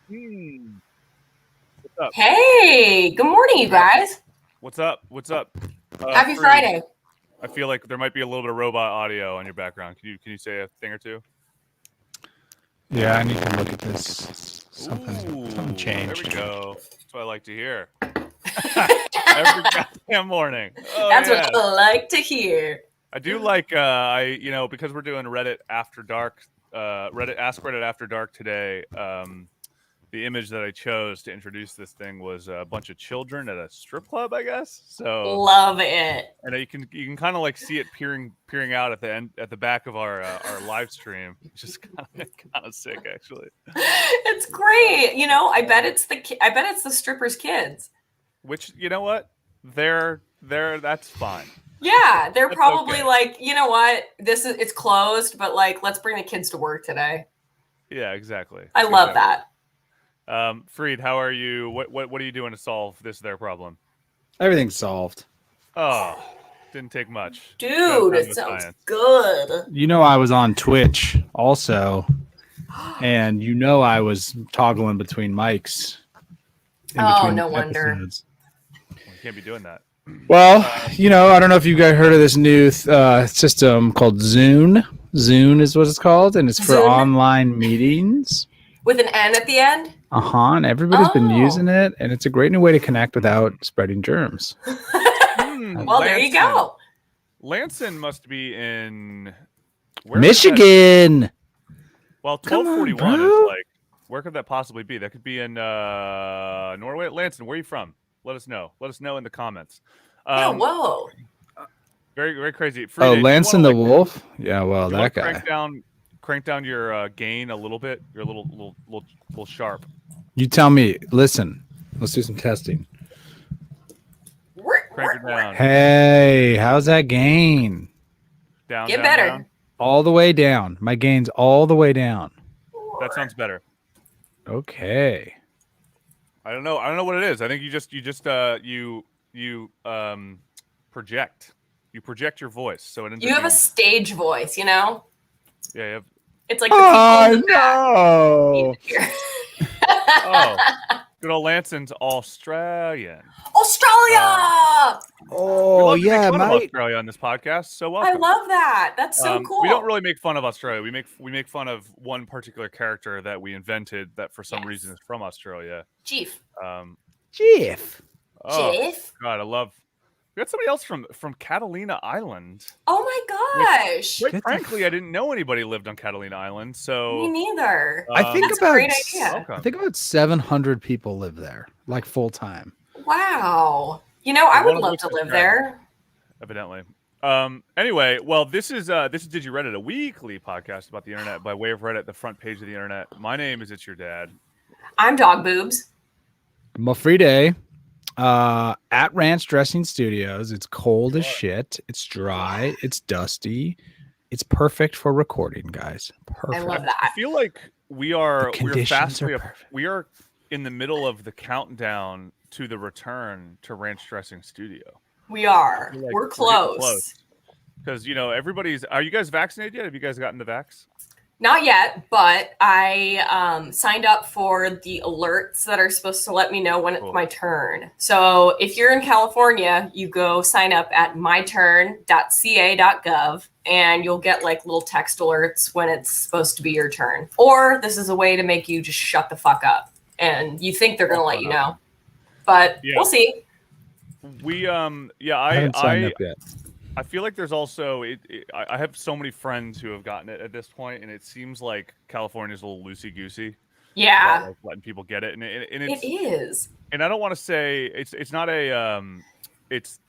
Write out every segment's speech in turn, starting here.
Hmm. What's up? Hey, good morning, you guys. What's up? What's up? Happy Freed, Friday. I feel like there might be a little bit of robot audio on your background. Can you say a thing or two? Yeah, I need to look at this. Something changed. There we go. That's what I like to hear. Every goddamn morning. Oh, That's yes. what I like to hear. I do like because we're doing Reddit After Dark, Reddit Ask Reddit After Dark today. The image that I chose to introduce this thing was a bunch of children at a strip club, I guess. So Love it. and you can kind of like see it peering out at the back of our live stream, which is kind of sick, actually. It's great. I bet it's the strippers' kids. Which, you know what? They're that's fine. Yeah, they're That's probably okay. like, you know what? It's closed, but like, let's bring the kids to work today. Yeah, exactly. I love that. Freed, how are you? What are you doing to solve their problem? Everything's solved. Oh, didn't take much. Dude, it sounds good. I was on Twitch also, and I was toggling between mics. No wonder. You can't be doing that. Well, I don't know if you guys heard of this new system called Zune. Zune is what it's called, and it's for Zune? online meetings. With an N at the end? And everybody's been using it, and it's a great new way to connect without spreading germs. Well, there you go. Lansing must be in Michigan. Well, 1241 is like, where could that possibly be? That could be in Norway. Lansing, where are you from? Let us know. Let us know in the comments. Whoa. Very, very crazy. Friday, Lansing the Wolf? Yeah, well, that guy. Crank down your gain a little bit. You're a little sharp. You tell me. Listen, let's do some testing. Crank it down. Hey, how's that gain? Down. Get better. Down. All the way down. My gain's all the way down. That sounds better. Okay. I don't know what it is. I think you project. You project your voice, so it ends You have a stage voice, Yeah, you have. It's like the no. Oh, good old Lansing's Australian. Australia. Yeah, Australia on this podcast. So welcome. I love that. That's so cool. We don't really make fun of Australia. We make fun of one particular character that we invented that for some reason is from Australia. Chief. Chief. Oh, Chief. God, I love. We got somebody else from Catalina Island. Oh my gosh! Quite frankly, I didn't know anybody lived on Catalina Island. So me neither. I think that's a great idea. I think about 700 people live there, like full time. Wow. I would love to live there. Evidently. Anyway, well, this is Did You Reddit, a weekly podcast about the internet by way of Reddit, the front page of the internet. My name is It's Your Dad. I'm Dog Boobs. Mafride. At Ranch Dressing Studios. It's cold as shit. It's dry. It's dusty. It's perfect for recording, guys. Perfect. I love that. I feel like we are in the middle of the countdown to the return to Ranch Dressing Studio. We are. We're close. Because are you guys vaccinated yet? Have you guys gotten the vax? Not yet, but I signed up for the alerts that are supposed to let me know when it's my turn. So if you're in California, you go sign up at myturn.ca.gov and you'll get like little text alerts when it's supposed to be your turn. Or this is a way to make you just shut the fuck up. And you think they're going to let you know. But we'll see. I haven't signed up yet. I feel like there's also I have so many friends who have gotten it at this point, and it seems like California's a little loosey-goosey. Yeah, about, like, letting people get it, and it is. And I don't want to say it's not a it's.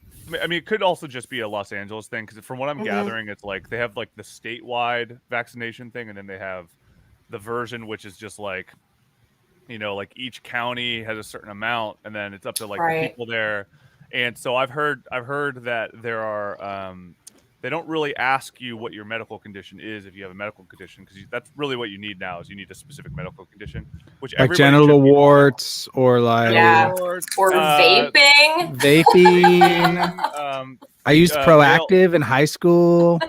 I mean, it could also just be a Los Angeles thing because from what I'm gathering, it's like they have like the statewide vaccination thing, and then they have the version which is just like, like each county has a certain amount, and then it's up to like the people there. And so I've heard that there are they don't really ask you what your medical condition is if you have a medical condition, because that's really what you need now is you need a specific medical condition, which like genital warts or like or vaping. I used Proactive in high school.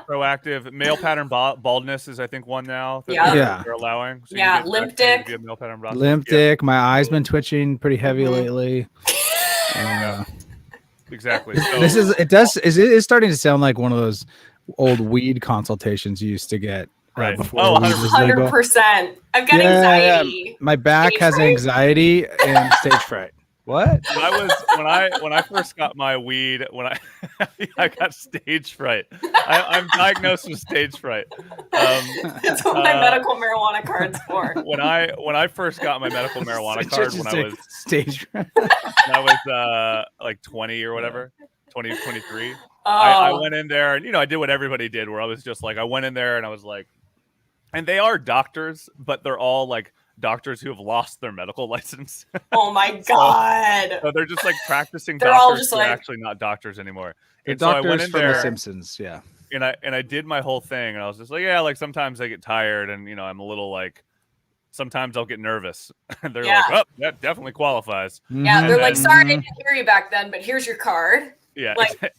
proactive. Male pattern baldness is, I think, one now. That Yeah. they're allowing. So Yeah, you can limp dick. male pattern baldness. Limp dick. My eye's been twitching pretty heavy lately. Exactly. So It is starting to sound like one of those old weed consultations you used to get. Right. Before weed was legal. 100%. I've got anxiety. Yeah. My back has anxiety and stage fright. What? When I first got my weed, I got stage fright. I'm diagnosed with stage fright. That's what my medical marijuana card's for. When I first got my medical marijuana card when I was stage fright. when I was like 20 or whatever, 20, 23. Oh. I went in there and I did what everybody did, where I was just like, I went in there and I was like, and they are doctors, but they're all like doctors who have lost their medical license. Oh my God. So they're just like practicing they're doctors all just who like, are actually not doctors anymore. The and so I doctors went in from there, The Simpsons, yeah. And I did my whole thing, and I was just like, yeah, like sometimes I get tired, and I'm a little like, sometimes I'll get nervous. And they're like, oh, that definitely qualifies. Yeah, they're like, sorry, I didn't hear you back then, but here's your card. Yeah. Like,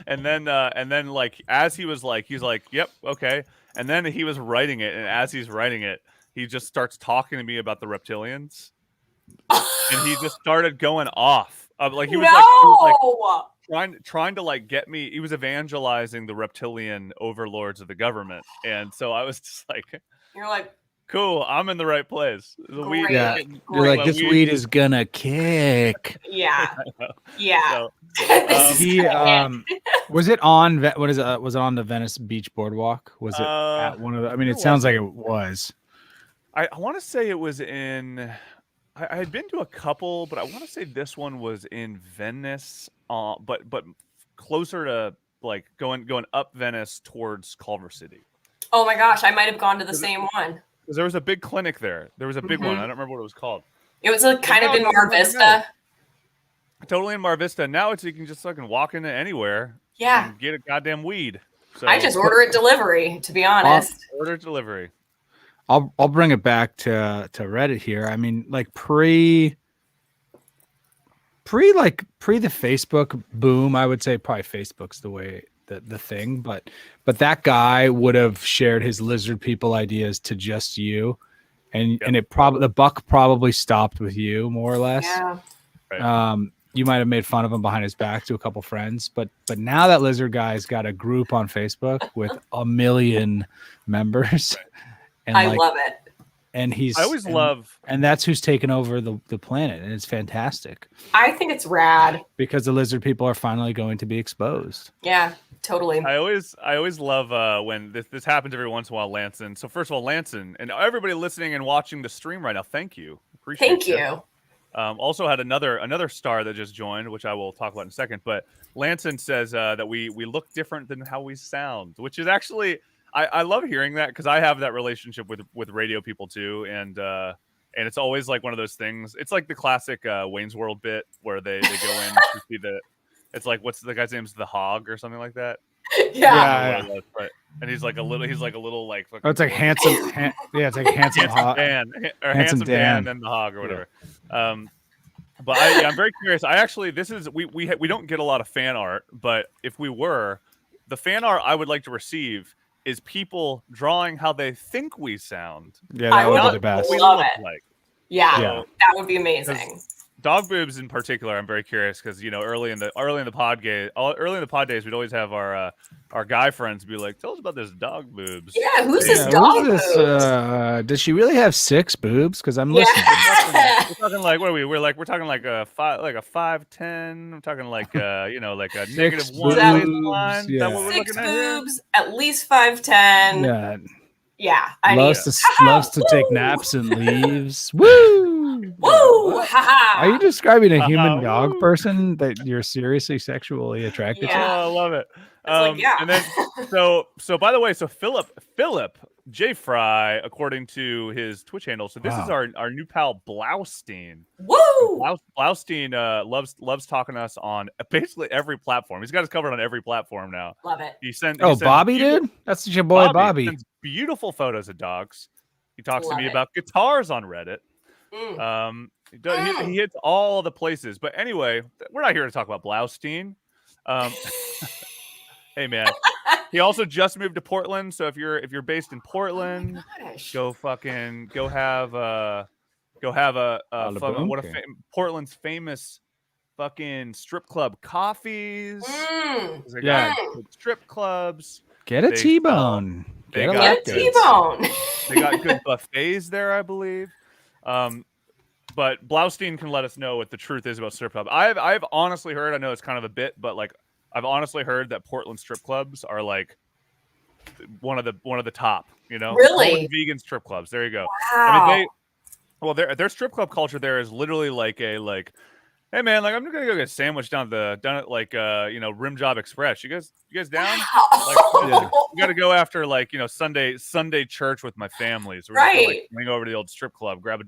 and then like as he's like, yep, okay. And then he was writing it, and as he's writing it, he just starts talking to me about the reptilians, and he just started going off. Like he was trying to like get me. He was evangelizing the reptilian overlords of the government, and so I was just like, you're like, cool, I'm in the right place. The weed, yeah. You're like, this weed is gonna kick. Yeah, yeah. So, he was it on was it on the Venice Beach Boardwalk? Was it at one of the? I mean, it sounds like it was. I want to say it was in. I had been to a couple, but I want to say this one was in Venice, but closer to like going up Venice towards Culver City. Oh my gosh, I might have gone to the same one. Because there was a big clinic there. There was a big one. I don't remember what it was called. It was like kind of in Mar Vista. Totally in Mar Vista. Now you can just fucking walk into anywhere. Yeah. And get a goddamn weed. So I just order it delivery, to be honest. Order delivery. I'll bring it back to Reddit here. I mean, like pre the Facebook boom, I would say probably Facebook's the way the thing, but that guy would have shared his lizard people ideas to just you, and it probably the buck probably stopped with you more or less. Yeah. Right. You might have made fun of him behind his back to a couple friends, but now that lizard guy's got a group on Facebook with 1 million members. And I love it. And and that's who's taken over the planet, and it's fantastic. I think it's rad because the lizard people are finally going to be exposed. Yeah, totally. I always love when this happens every once in a while, Lanson. So first of all, Lanson, and everybody listening and watching the stream right now, thank you. Appreciate you. Also had another star that just joined, which I will talk about in a second. But Lanson says that we look different than how we sound, which is actually. I love hearing that because I have that relationship with radio people too, and it's always like one of those things. It's like the classic Wayne's World bit where they go in to see it's like, what's the guy's name's the Hog or something like that. Yeah. And he's like a little like. Oh, it's like handsome. It's like handsome Hog. Dan or handsome Dan and then the Hog or whatever. Yeah. But I'm very curious. We don't get a lot of fan art, but if we were, the fan art I would like to receive is people drawing how they think we sound. Yeah, that would be the best. We love it. Like. Yeah, that would be amazing. Dog boobs in particular, I'm very curious because early in the pod days, we'd always have our guy friends be like, "Tell us about this dog boobs." Yeah, who's this dog boobs? Does she really have 6 boobs? Because I'm listening. We're talking like what are we? We're talking like a 5'10". I'm talking like like a -1 baseline. Yeah. That what we're 6 looking at boobs, at least 5'10". Yeah. Yeah, loves to take naps and leaves. Woo! Woo! Ha-ha! Are you describing a human dog person that you're seriously sexually attracted to? Oh, I love it. Yeah. And then so by the way, so Philip J. Fry, according to his Twitch handle. So this is our new pal Blaustein. Woo! Blaustein loves talking to us on basically every platform. He's got us covered on every platform now. Love it. He sent Bobby, dude? That's your boy Bobby. Sends beautiful photos of dogs. He talks to me about guitars on Reddit. He hits all the places. But anyway, we're not here to talk about Blaustein. Hey man, He also just moved to Portland, so if you're based in Portland, Oh my gosh. go have Portland's famous fucking strip club coffees. They got good strip clubs. Get a T-bone. Get a T-bone. They got good buffets there, I believe. But Blaustein can let us know what the truth is about strip club. I've honestly heard, I know it's kind of a bit, but like I've honestly heard that Portland strip clubs are like one of the top, you know? Really? Portland vegan strip clubs. There you go. Wow. I mean, their strip club culture there is literally like hey man, like I'm gonna go get a sandwich down at like Rim Job Express. You guys down? Like, you gotta go after like Sunday church with my family. So we're just gonna, like, swing over to the old strip club, grab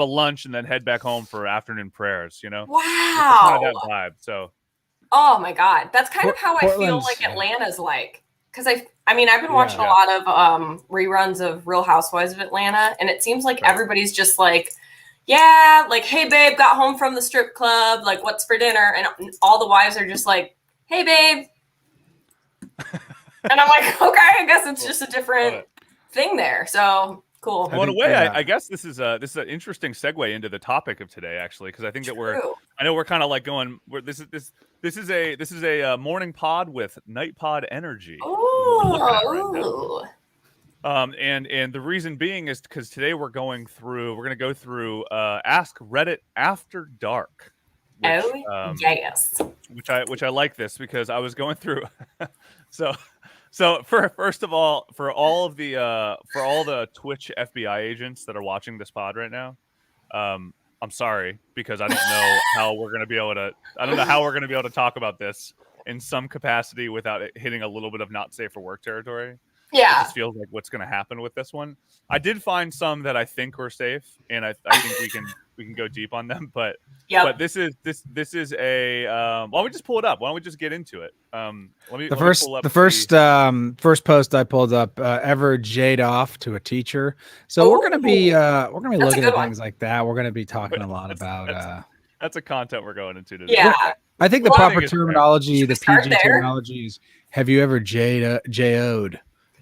a lunch, and then head back home for afternoon prayers. Wow. Kind of that vibe. So. Oh my God, that's kind of how I feel like Atlanta's like. Because I've been watching a lot of reruns of Real Housewives of Atlanta, and it seems like everybody's just like, yeah, like, hey babe, got home from the strip club, like, what's for dinner? And all the wives are just like, hey babe. And I'm like, okay, I guess it's just a different thing there. So cool. Well, in a way, I guess this is an interesting segue into the topic of today, actually, because I think that we're kind of like going. This is a morning pod with night pod energy. Ooh. And the reason being is because today we're going to go through Ask Reddit After Dark. Which, yes. Which I like this because I was going through. So first of all, for all the Twitch FBI agents that are watching this pod right now, I'm sorry because I don't know how we're gonna be able to talk about this in some capacity without it hitting a little bit of not safe for work territory. Yeah, it just feels like what's gonna happen with this one. I did find some that I think were safe, and I think we can go deep on them. But this is a why don't we just pull it up? Why don't we just get into it? The first post I pulled up, ever jade off to a teacher. So we're gonna be looking at things like that. We're gonna be talking a lot about that's a content we're going into today. Yeah, I think the proper terminology, the PG terminology is: have you ever JO'd?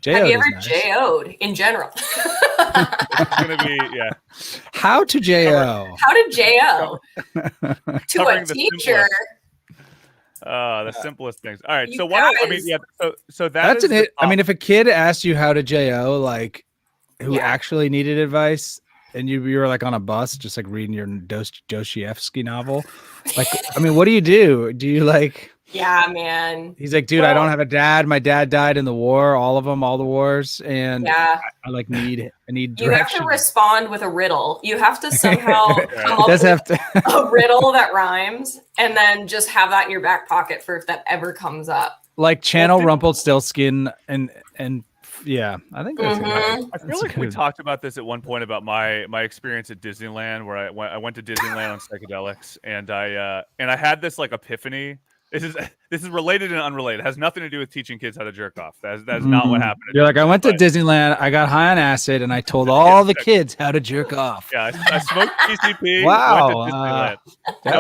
Have you ever JO'd in general? It's gonna be How to JO? How to JO to a teacher? The simplest things. All right, you so why? So that's an hit. I mean, if a kid asked you how to JO, like who actually needed advice, and you were like on a bus, just like reading your Dostoevsky novel, like, I mean, what do? Do you like? Yeah, man. He's like, dude, I don't have a dad. My dad died in the war, all the wars, and I need direction. You have to respond with a riddle. You have to somehow come up with a riddle that rhymes, and then just have that in your back pocket for if that ever comes up. Like channel Rumpelstiltskin and yeah, I think that's I feel like we talked about this at one point about my experience at Disneyland, where I went to Disneyland on psychedelics, and I had this like epiphany. This is related and unrelated. It has nothing to do with teaching kids how to jerk off. That's not what happened. You're like, I went to Disneyland, I got high on acid, and I told all the kids how to jerk off. Yeah, I smoked PCP. Wow. They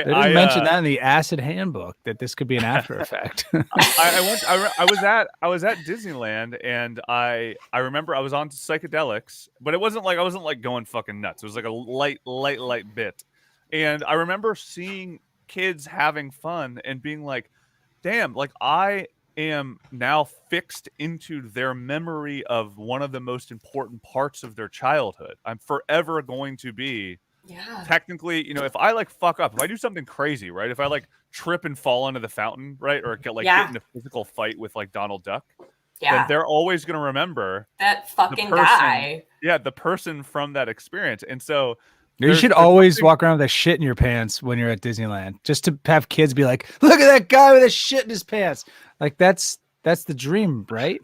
didn't mention that in the acid handbook, that this could be an after effect. I was at Disneyland, and I remember I was on psychedelics, but I wasn't like going fucking nuts. It was like a light bit. And I remember seeing kids having fun and being like, damn, like I am now fixed into their memory of one of the most important parts of their childhood. I'm forever going to be technically, if I like fuck up, if I do something crazy, right? If I like trip and fall into the fountain, right? Or get in a physical fight with like Donald Duck, then they're always going to remember that fucking guy. Yeah, the person from that experience. And so you should always walk around with a shit in your pants when you're at Disneyland, just to have kids be like, look at that guy with a shit in his pants. Like that's the dream, right?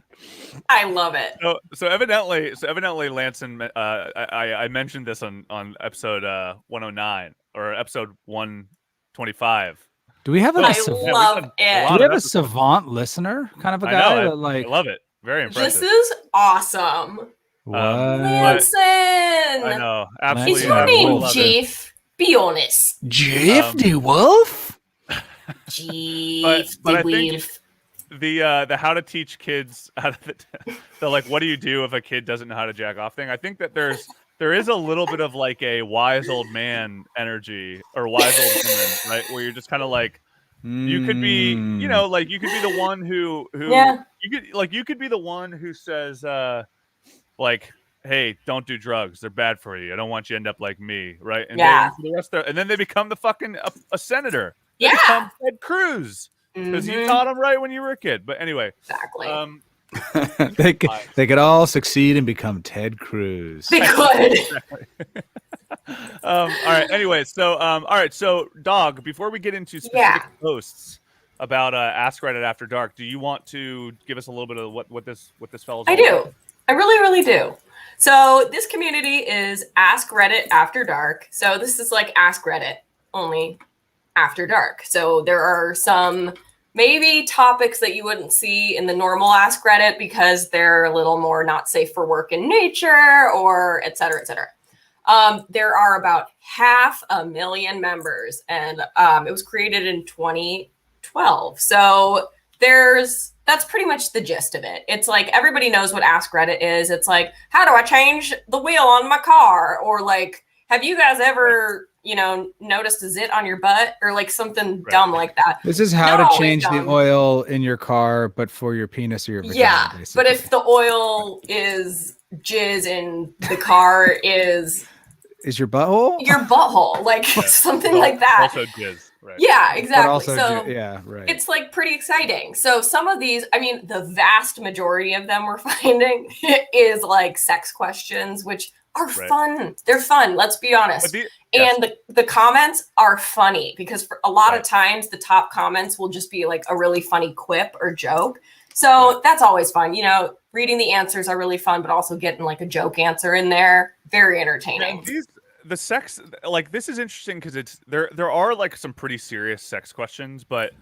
I love it. So evidently, Lanson, I mentioned this on episode 109 or episode 125. Do we have a savant listener kind of a guy? I love it. Very impressive. This is awesome. Lanson! I know. Absolutely. Is your name Jeff? Be honest. Jeff the Wolf? Jeff the Wolf. the how to teach kids how to the like what do you do if a kid doesn't know how to jack off thing. I think that there is a little bit of like a wise old man energy or wise old woman, right? Where you're just kind of like you could be, like you could be the one who you could be the one who says like, hey, don't do drugs. They're bad for you. I don't want you to end up like me, right? And and then they become the fucking a senator. They become Ted Cruz because you taught them right when you were a kid. But anyway, exactly. They could all succeed and become Ted Cruz. They could. All right. Anyway, so all right. So, Dog, before we get into specific posts about Ask Reddit After Dark, do you want to give us a little bit of what this fellow's? I do. I really, really do. So this community is Ask Reddit After Dark. So this is like Ask Reddit, only after dark. So there are some maybe topics that you wouldn't see in the normal Ask Reddit because they're a little more not safe for work in nature or et cetera, et cetera. There are about 500,000 members, and it was created in 2012. So that's pretty much the gist of it. It's like everybody knows what Ask Reddit is. It's like, how do I change the wheel on my car? Or like, have you guys ever, noticed a zit on your butt or like something dumb like that? This is how to change the oil in your car, but for your penis or your vagina. Yeah, basically. But if the oil is jizz and the car is your butthole? Your butthole, like something like that. Also jizz. Right. Yeah, exactly. Also, so right. It's like pretty exciting. So some of these, I mean, the vast majority of them we're finding is like sex questions, which are fun. They're fun. Let's be honest. And the comments are funny because for a lot of times the top comments will just be like a really funny quip or joke. So that's always fun. Reading the answers are really fun, but also getting like a joke answer in there, very entertaining. The sex, like this is interesting because it's there are like some pretty serious sex questions, but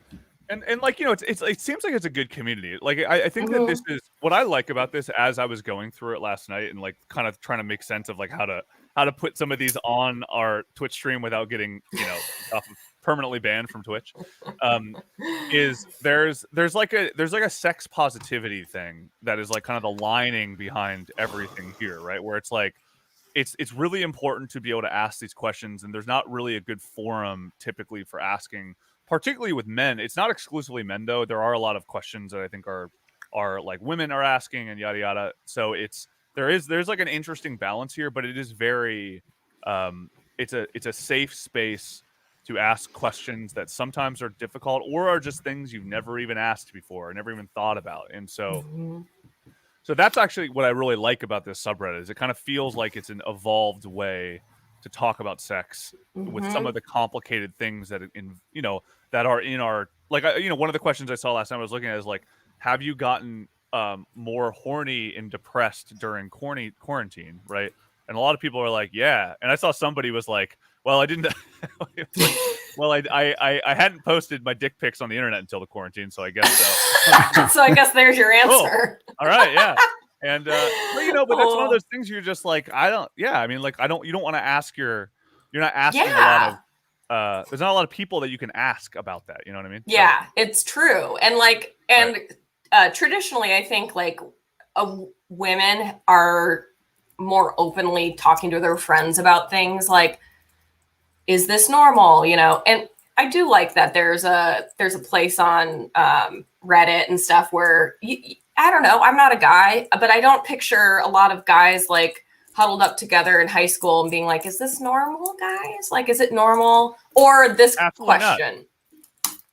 and like it seems like it's a good community. Like I think that this is what I like about this as I was going through it last night and like kind of trying to make sense of like how to put some of these on our Twitch stream without getting permanently banned from Twitch. Is there's like a sex positivity thing that is like kind of the lining behind everything here, right? Where it's like it's really important to be able to ask these questions, and there's not really a good forum typically for asking, particularly with men. It's not exclusively men though. There are a lot of questions that I think are like women are asking and yada yada. So there's like an interesting balance here, but it is very it's a safe space to ask questions that sometimes are difficult or are just things you've never even asked before or never even thought about. And so So that's actually what I really like about this subreddit is it kind of feels like it's an evolved way to talk about sex with some of the complicated things that that are in our like one of the questions I saw last time I was looking at is like, have you gotten more horny and depressed during quarantine, right? And a lot of people are like, yeah. And I saw somebody was like, well, I didn't. Well, I hadn't posted my dick pics on the internet until the quarantine, so I guess so. So I guess there's your answer. Cool. All right, yeah. And but that's one of those things you're just like, you don't want to ask you're not asking a lot of there's not a lot of people that you can ask about that, you know what I mean? Yeah, it's true. And traditionally I think like women are more openly talking to their friends about things like, is this normal? And I do like that there's a place on Reddit and stuff where I don't know, I'm not a guy, but I don't picture a lot of guys like huddled up together in high school and being like, is this normal, guys? Like, is it normal? Or this question.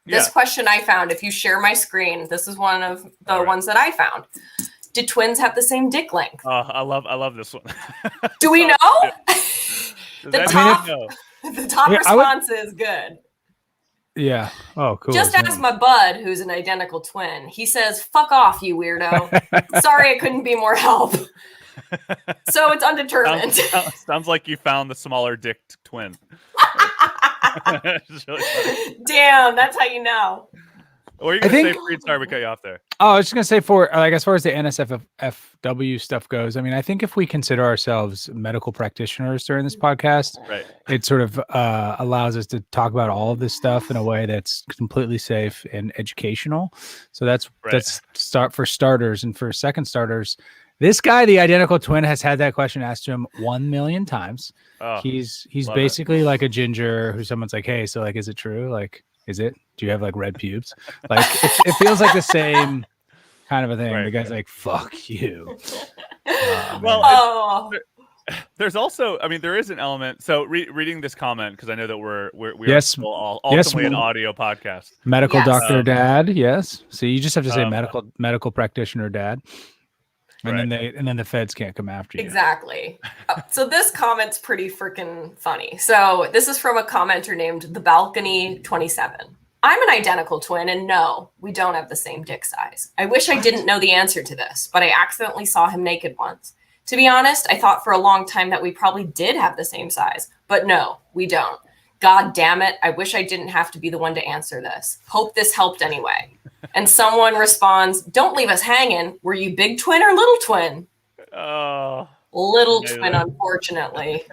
This question I found, if you share my screen, this is one of the ones that I found. Did twins have the same dick length? I love this one. Do we know? The top response is good. Yeah. Oh, cool. Just ask my bud, who's an identical twin. He says, fuck off, you weirdo. Sorry, I couldn't be more help. So it's undetermined. Sounds like you found the smaller dicked twin. Really damn, that's how you know. Or you're going to say, Freed, sorry we cut you off there. Oh, I was just gonna say for like as far as the NSFW stuff goes, I mean, I think if we consider ourselves medical practitioners during this podcast, right, it sort of allows us to talk about all of this stuff in a way that's completely safe and educational. So that's for starters, and for second starters, this guy, the identical twin, has had that question asked to him 1 million times. Oh, he's basically like a ginger who someone's like, hey, so like, is it true? Like, is it? Do you have like red pubes? Like it feels like the same kind of a thing. The guy's like, fuck you. Well, there's also, I mean, there is an element. So reading this comment, because I know that we are still ultimately an audio podcast. Medical doctor dad, yes. So you just have to say medical practitioner dad. And then the feds can't come after you. Exactly. So this comment's pretty freaking funny. So this is from a commenter named The Balcony 27. I'm an identical twin, and no, we don't have the same dick size. I wish I didn't know the answer to this, but I accidentally saw him naked once. To be honest, I thought for a long time that we probably did have the same size, but no, we don't. God damn it, I wish I didn't have to be the one to answer this. Hope this helped anyway. And someone responds, don't leave us hanging. Were you big twin or little twin? Oh. Little twin, unfortunately.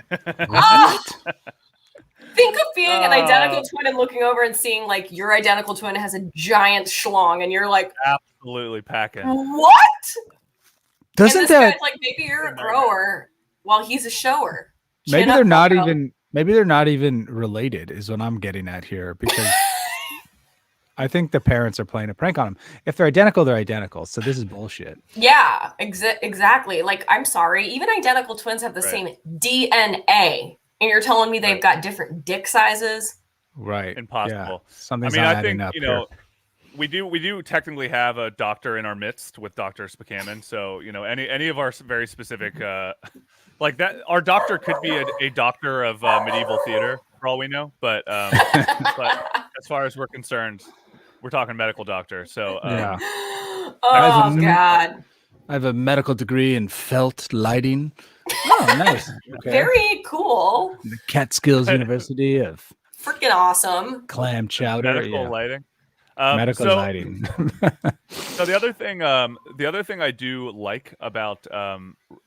Think of being an identical twin and looking over and seeing like your identical twin has a giant schlong and you're like, absolutely packing. What? Doesn't and this guy's like, maybe you're a grower while he's a shower. Maybe they're not even related is what I'm getting at here, because I think the parents are playing a prank on them. If they're identical, they're identical. So this is bullshit. Yeah, exactly. Like, I'm sorry, even identical twins have the same DNA. And you're telling me they've got different dick sizes? Right. Impossible. Yeah. Something's not adding up here. We do technically have a doctor in our midst with Dr. Spakaman. So, any of our very specific, like that, our doctor could be a doctor of medieval theater for all we know. But as far as we're concerned, we're talking medical doctor. So, yeah. Oh, God. I have a medical degree in felt lighting. Oh, nice. Okay. Very cool. The Catskills University of freaking awesome. Clam chowder. Medical lighting. Medical lighting. So the other thing I do like about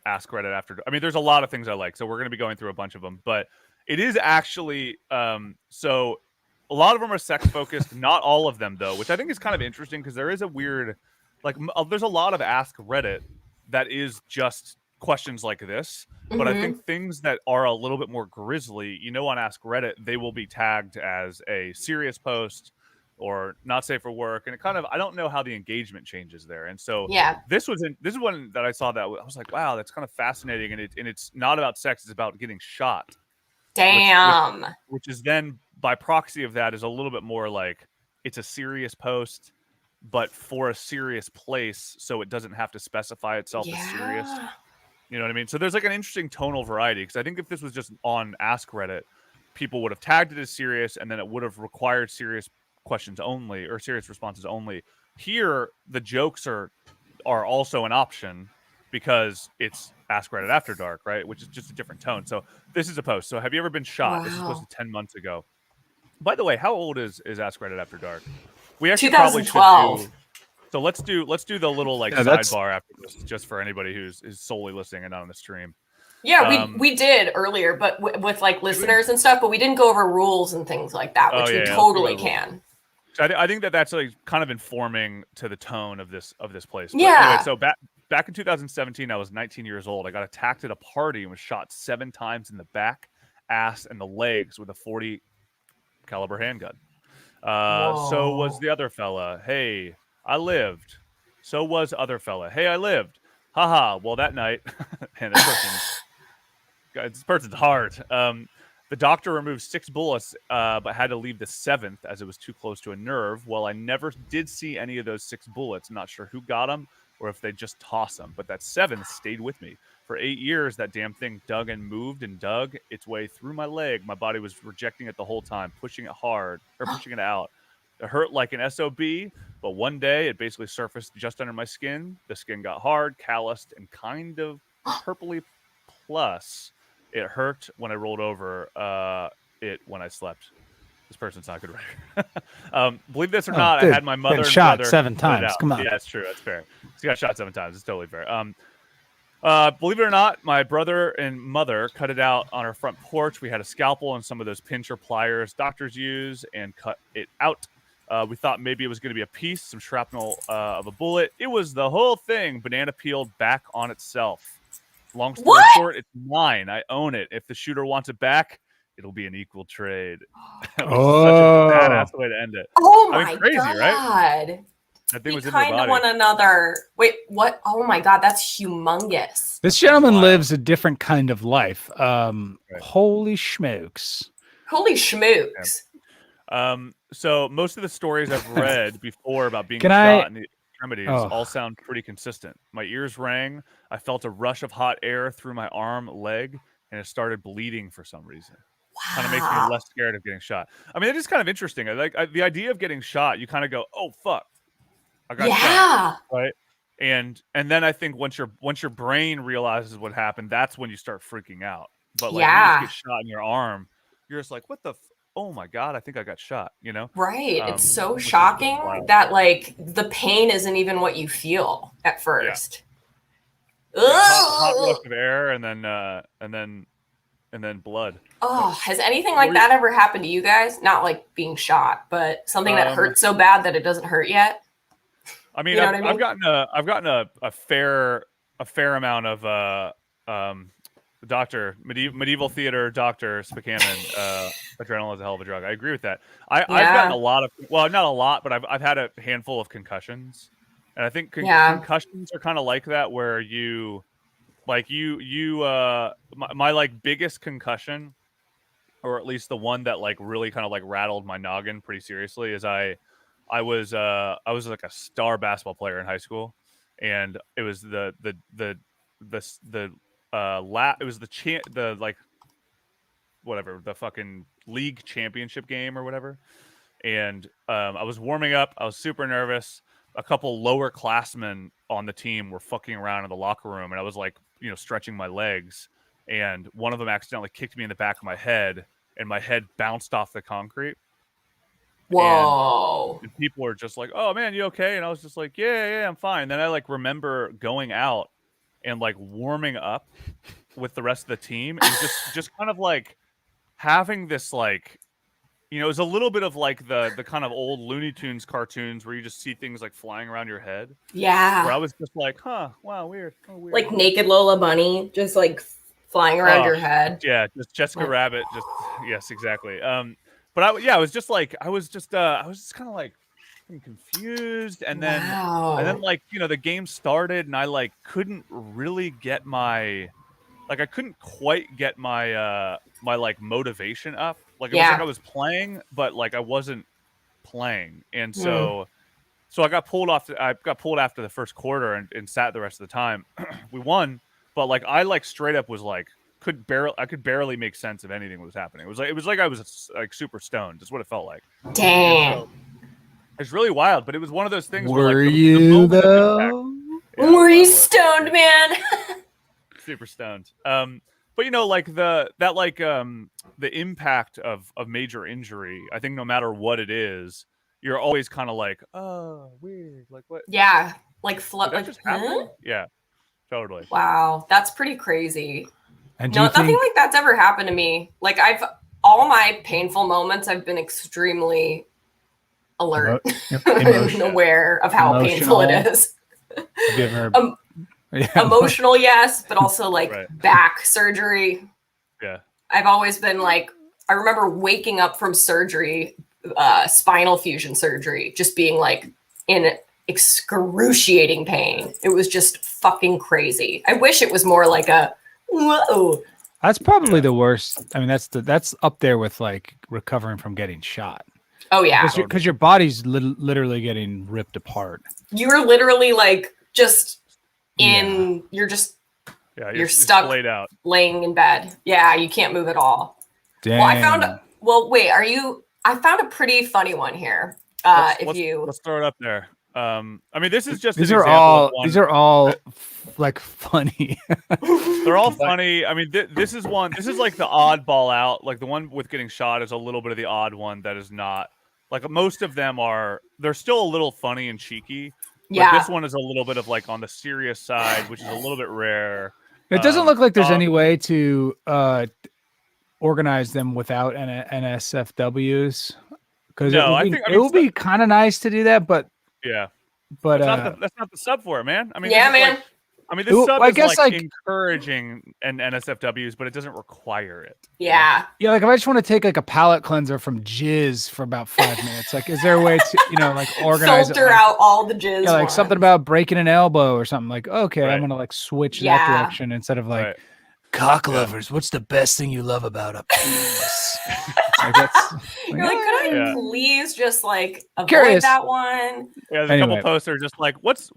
Ask Reddit After, I mean, there's a lot of things I like. So we're going to be going through a bunch of them, but it is actually so a lot of them are sex focused. Not all of them though, which I think is kind of interesting because there is a weird, like, there's a lot of Ask Reddit that is just questions like this, but I think things that are a little bit more grisly, on Ask Reddit, they will be tagged as a serious post or not safe for work, and it kind of, I don't know how the engagement changes there. And so this is one that I saw that I was like, wow, that's kind of fascinating, and it's not about sex, it's about getting shot. Damn. Which is then by proxy of that is a little bit more like it's a serious post, but for a serious place, so it doesn't have to specify itself as serious. You know what I mean? So there's like an interesting tonal variety, because I think if this was just on Ask Reddit, people would have tagged it as serious, and then it would have required serious questions only or serious responses only. Here, the jokes are also an option because it's Ask Reddit After Dark, right? Which is just a different tone. So this is a post. So have you ever been shot? Wow. This is posted 10 months ago. By the way, how old is Ask Reddit After Dark? We actually 2012. Probably should do. So let's do the little sidebar after this, just for anybody who's solely listening and not on the stream. Yeah, we did earlier, but with like listeners and stuff, but we didn't go over rules and things like that, which we totally can. So I think that's like kind of informing to the tone of this place. But yeah. Anyway, so back in 2017, I was 19 years old. I got attacked at a party and was shot 7 times in the back, ass, and the legs with a .40 caliber handgun. So was the other fella. Hey, I lived. So was other fella. Hey, I lived. Haha. Well, that night, and this person's hard. The doctor removed 6 bullets, but had to leave the 7th as it was too close to a nerve. Well, I never did see any of those 6 bullets. Not sure who got them or if they just tossed them. But that 7th stayed with me. For 8 years, that damn thing dug and moved and dug its way through my leg. My body was rejecting it the whole time, pushing it hard, or pushing it out. It hurt like an SOB, but one day it basically surfaced just under my skin. The skin got hard, calloused, and kind of purpley. Plus, it hurt when I rolled over it when I slept. This person's not a good writer. Believe this or not, dude, I had my mother and shot brother 7 times. Come on. Yeah, that's true. That's fair. He got shot 7 times. It's totally fair. Believe it or not, my brother and mother cut it out on our front porch. We had a scalpel and some of those pincher pliers doctors use and cut it out. We thought maybe it was going to be a piece, some shrapnel of a bullet. It was the whole thing, banana peeled back on itself. Long story short, it's mine. I own it. If the shooter wants it back, it'll be an equal trade. That was such a badass way to end it. Oh my crazy, God. Right? That thing was in their body. Kind of one another. Wait, what? Oh my God, that's humongous. This gentleman lives a different kind of life. Holy schmokes. Holy schmooks. Yeah. So most of the stories I've read before about being shot in the extremities all sound pretty consistent. My ears rang. I felt a rush of hot air through my arm, leg, and it started bleeding for some reason. Wow. Kind of makes me less scared of getting shot. I mean, it is kind of interesting. The idea of getting shot. You kind of go, "Oh fuck, I got shot," right? And then I think once your brain realizes what happened, that's when you start freaking out. But like you just get shot in your arm, you're just like, "What the." Oh my God, I think I got shot, Right. It's so shocking that like the pain isn't even what you feel at first. Yeah. Hot rush of air and then blood. Oh, has anything like that ever happened to you guys? Not like being shot, but something that hurts so bad that it doesn't hurt yet? I mean, I've gotten a fair amount of medieval theater doctor Spakaman, adrenaline is a hell of a drug. I agree with that. I've gotten a lot of, well, not a lot, but I've had a handful of concussions, and I think concussions are kind of like that, where my like biggest concussion, or at least the one that like really kind of like rattled my noggin pretty seriously, is I was like a star basketball player in high school, and it was the fucking league championship game or whatever. And I was warming up. I was super nervous. A couple lower classmen on the team were fucking around in the locker room, and I was like, stretching my legs. And one of them accidentally kicked me in the back of my head, and my head bounced off the concrete. Whoa. And people were just like, "Oh man, you okay?" And I was just like, yeah, I'm fine. Then I like remember going out and like warming up with the rest of the team, and just kind of like having this like, it was a little bit of like the kind of old Looney Tunes cartoons where you just see things like flying around your head. Yeah. Where I was just like, wow, weird. Oh, weird. Like Naked Lola Bunny, just like flying around your head. Yeah, just Jessica Rabbit. Just yes, exactly. But I was just kind of like confused, and then like the game started, and I like couldn't really get my I couldn't quite get my my like motivation up. Like it was like I was playing, but like I wasn't playing, and so I got pulled off. I got pulled after the first quarter and sat the rest of the time. We won, but like I like straight up was like I could barely make sense of anything that was happening. It was like I was like super stoned. That's what it felt like. Damn. It's really wild, but it was one of those things. Were you though? Yeah, were you stoned, man? Super stoned. But like the impact of major injury, I think no matter what it is, you're always kind of like, oh, weird. Like what? Yeah, like float. Like Yeah, totally. Wow, that's pretty crazy. And nothing like that's ever happened to me. Like all my painful moments, I've been extremely alert and aware of how painful it is. Have you ever? Emotional, yes, but also like back surgery. Yeah. I've always been like, I remember waking up from surgery, spinal fusion surgery, just being like in excruciating pain. It was just fucking crazy. I wish it was more like a whoa. That's probably the worst. I mean, that's up there with like recovering from getting shot. Oh yeah, because your body's literally getting ripped apart. You're literally like just you're stuck laid out, laying in bed. Yeah, you can't move at all. Damn. Well, I found a pretty funny one here. Let's throw it up there. I mean, this is just these an are example all of one. these are all like funny. They're all funny. I mean, this is one. This is like the oddball out. Like the one with getting shot is a little bit of the odd one that is not. Like most of them are. They're still a little funny and cheeky. But this one is a little bit of like on the serious side, which is a little bit rare. It doesn't look like there's any way to organize them without NSFWs, because it would be kind of nice to do that, but that's not the sub for it, man. I mean, man. This sub is like encouraging NSFWs, but it doesn't require it. Yeah. Yeah, like if I just want to take like a palate cleanser from jizz for about 5 minutes, like is there a way to, like organize filter out all the jizz? Yeah, like something about breaking an elbow or something. Like, okay, I'm gonna like switch that direction instead of like cock lovers. What's the best thing you love about a penis? You're like, could I please just like avoid that one? Yeah, there's a couple posts that are just like, what's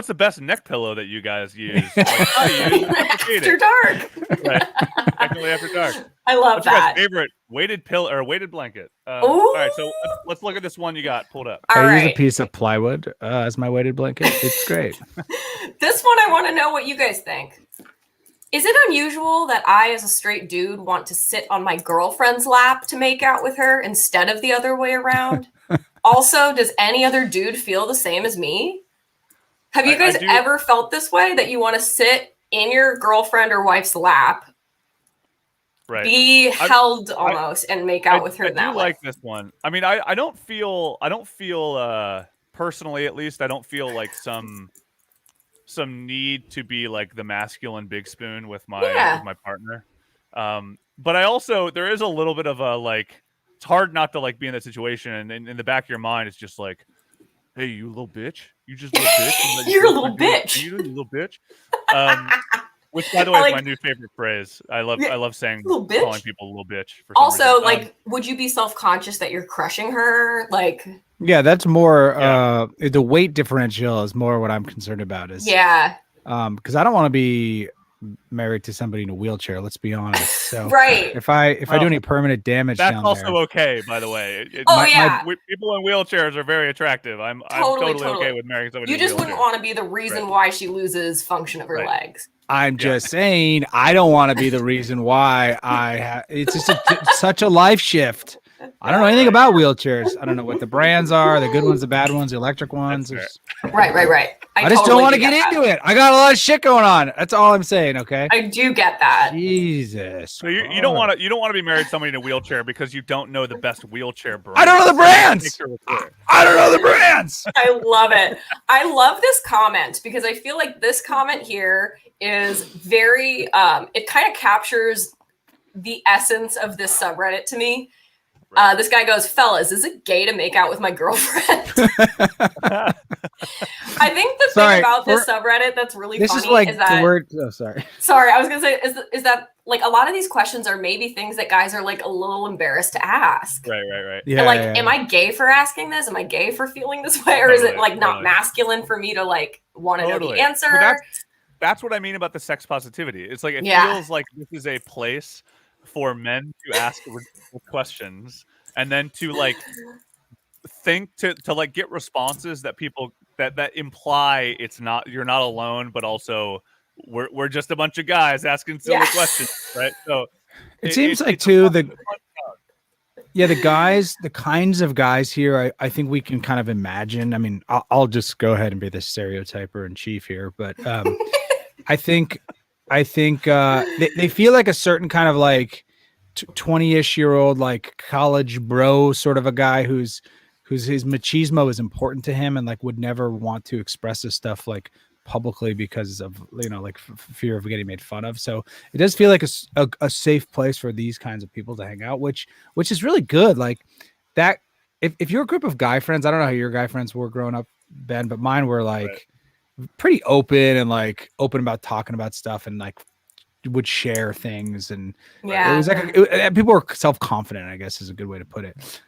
the best neck pillow that you guys use? Like, After dark. Right. Definitely after dark. I love What's that. Your favorite weighted pill or weighted blanket? All right, so let's look at this one you got pulled up. I use a piece of plywood as my weighted blanket. It's great. This one, I want to know what you guys think. Is it unusual that I, as a straight dude, want to sit on my girlfriend's lap to make out with her instead of the other way around? Also, does any other dude feel the same as me? Have you guys ever felt this way, that you want to sit in your girlfriend or wife's lap, be held almost, and make out with her that way? I do like this one. I mean, I don't feel personally, at least, I don't feel like some need to be like the masculine big spoon with my partner. But I also, there is a little bit of a like, it's hard not to like be in that situation, and in the back of your mind it's just like, hey, you little bitch, you just little bitch. You're a little bitch. You little bitch. Which, by the way, is my new favorite phrase. I love saying, calling people a little bitch. For some also, reason. like, would you be self-conscious that you're crushing her? Like, yeah, that's more. The weight differential is more what I'm concerned about. Because I don't want to be married to somebody in a wheelchair. Let's be honest. So if I do any permanent damage, that's down also there, okay. By the way, people in wheelchairs are very attractive. I'm totally okay with marrying somebody. You just wouldn't want to be the reason why she loses function of her legs. I'm just saying, I don't want to be the reason why it's just such a life shift. I don't know anything about wheelchairs. I don't know what the brands are, the good ones, the bad ones, the electric ones. Right. I just don't want to get into it. I got a lot of shit going on. That's all I'm saying. Okay. I do get that. Jesus. So you don't want to be married to somebody in a wheelchair because you don't know the best wheelchair brand. I don't know the brands. I don't know the brands. I love it. I love this comment because I feel like this comment here is very. It kind of captures the essence of this subreddit to me. This guy goes, fellas, is it gay to make out with my girlfriend? I think the thing about this subreddit that's really funny is that the word. Oh, sorry, I was gonna say is that like a lot of these questions are maybe things that guys are like a little embarrassed to ask. Right. Yeah. And am I gay for asking this? Am I gay for feeling this way, or is it like not masculine for me to like want to know the answer? That's what I mean about the sex positivity. It's like it feels like this is a place for men to ask questions and then to like think to like get responses that people that imply you're not alone, but also we're just a bunch of guys asking silly questions, right? So it seems like too the guys, the kinds of guys here, I think we can kind of imagine. I mean, I'll just go ahead and be the stereotyper in chief here, but I think they feel like a certain kind of like 20-ish-year-old like college bro sort of a guy whose his machismo is important to him and like would never want to express this stuff like publicly because of like fear of getting made fun of. So it does feel like a safe place for these kinds of people to hang out, which is really good. Like that, if you're a group of guy friends, I don't know how your guy friends were growing up, Ben, but mine were like pretty open and like open about talking about stuff and like would share things, and it was like people were self-confident, I guess is a good way to put it.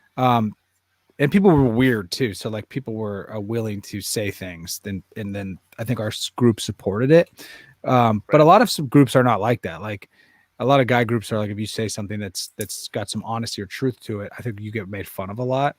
And people were weird too, so like people were willing to say things, and then I think our group supported it. But a lot of some groups are not like that. Like a lot of guy groups are like, if you say something that's got some honesty or truth to it, I think you get made fun of a lot.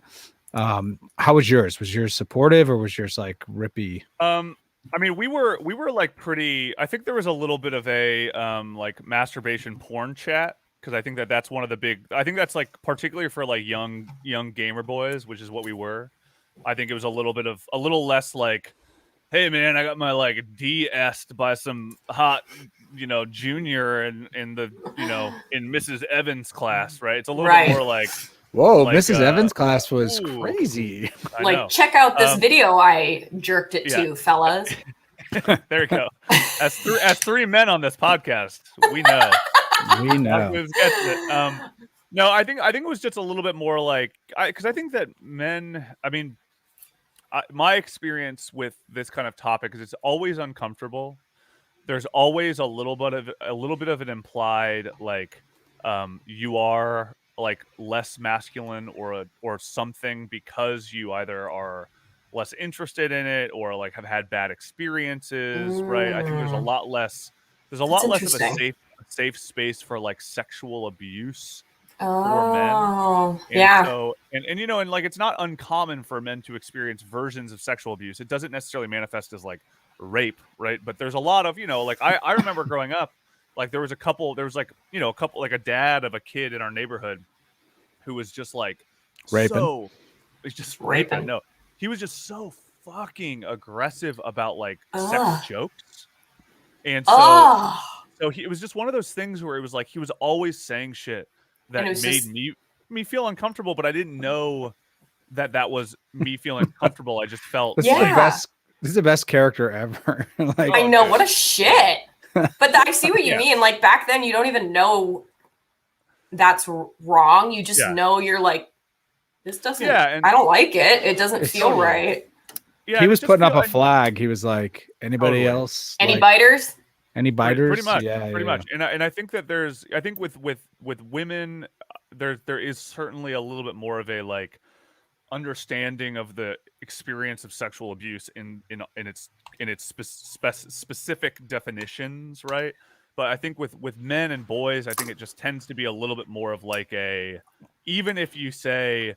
How was yours? Was yours supportive or was yours like rippy? I mean, we were like pretty. I think there was a little bit of a like masturbation porn chat, because I think that's one of the big. I think that's like particularly for like young gamer boys, which is what we were. I think it was a little less like, hey man, I got my like DS'd by some hot, junior in the in Mrs. Evans class, right? It's a little bit more like, whoa, Mrs. Evans class was crazy. I know. Check out this video I jerked it to, fellas. There you go. As three men on this podcast, we know. We know. No, I think it was just a little bit more like, because I think that men. I mean, my experience with this kind of topic is it's always uncomfortable. There's always a little bit of an implied like, you are like less masculine or something because you either are less interested in it or like have had bad experiences, right? I think there's a lot less of a safe space for like sexual abuse for men. And so, and like it's not uncommon for men to experience versions of sexual abuse. It doesn't necessarily manifest as like rape, right? But there's a lot of, like I remember growing up, like there was like a dad of a kid in our neighborhood who was just like raping. He's just raping. No, he was just so fucking aggressive about like sex jokes. And so it was just one of those things where it was like he was always saying shit that made me feel uncomfortable, but I didn't know that was me feeling comfortable. I just felt this is the best character ever. Like, I know, what a shit. But I see what you mean. Like back then, you don't even know that's wrong. You just know you're like, this doesn't. I don't like it. It doesn't feel right. Yeah, he was putting up a flag. He was like, anybody else? Any biters? Any biters? Pretty much. Pretty much. And I think that I think with women, there is certainly a little bit more of a like understanding of the experience of sexual abuse in its specific definitions, right? But I think with men and boys, I think it just tends to be a little bit more of like even if you say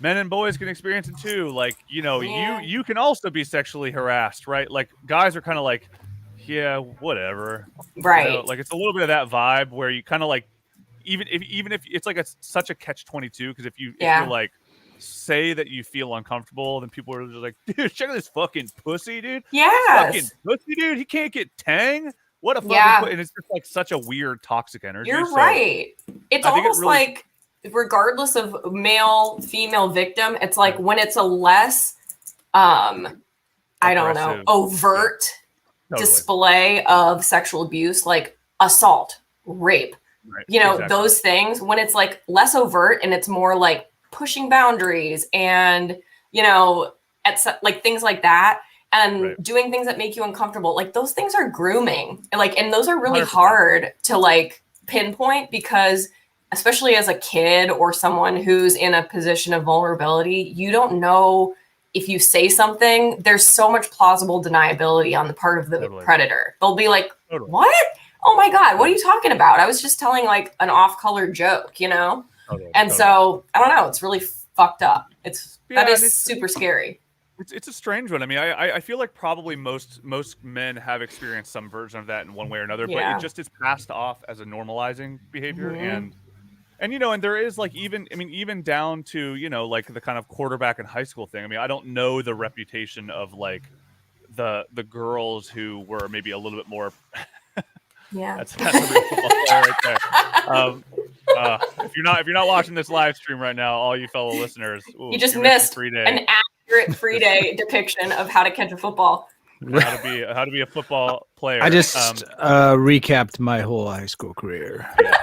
men and boys can experience it too, like you can also be sexually harassed, right? Like guys are kind of like, yeah, whatever, right? Like it's a little bit of that vibe where you kind of like, even if it's like such a catch-22, because if you're like say that you feel uncomfortable, then people are just like, dude, check out this fucking pussy, dude. Fucking pussy, dude. He can't get tang. What a fucking and it's just like such a weird toxic energy. You're right. It's almost like regardless of male, female victim, it's like when it's a less I don't know, overt display of sexual abuse, like assault, rape, those things, when it's like less overt and it's more like pushing boundaries and like things like that, and doing things that make you uncomfortable, like those things are grooming, and those are really 100%. Hard to like pinpoint, because especially as a kid or someone who's in a position of vulnerability, you don't know if you say something, there's so much plausible deniability on the part of the predator. They'll be like, what? Oh my God, what are you talking about? I was just telling like an off-color joke, So I don't know. It's really fucked up. That is super scary. It's a strange one. I mean, I feel like probably most men have experienced some version of that in one way or another, but it just is passed off as a normalizing behavior. And and there is like even down to like the kind of quarterback in high school thing. I mean, I don't know the reputation of like the girls who were maybe a little bit more. That's a football player right there. If you're not watching this live stream right now, all you fellow listeners, you just missed an accurate free day depiction of how to catch a football. How to be a football player. I just recapped my whole high school career. Yeah.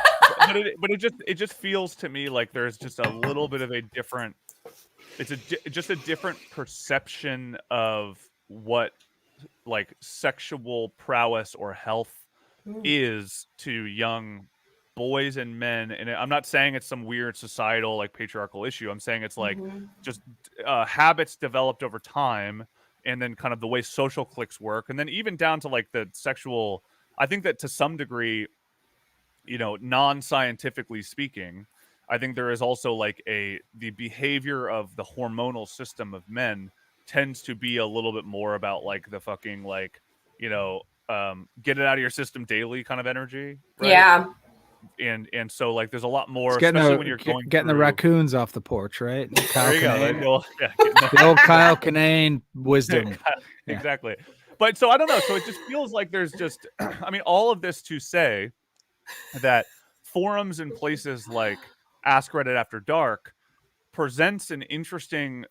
But it just feels to me like there's just a little bit of a different. It's just a different perception of what like sexual prowess or health is to young boys and men. And I'm not saying it's some weird societal like patriarchal issue. I'm saying it's like just habits developed over time, and then kind of the way social cliques work, and then even down to like the sexual. I think that to some degree, non-scientifically speaking, I think there is also like the behavior of the hormonal system of men tends to be a little bit more about like the fucking like, get it out of your system daily kind of energy, right? Yeah. And so like there's a lot more, especially when you're going getting through... the raccoons off the porch, right? There you go. The old Kyle Kinane wisdom. Exactly. But so I don't know. So it just feels like there's just, I mean, all of this to say that forums and places like Ask Reddit After Dark presents an interesting,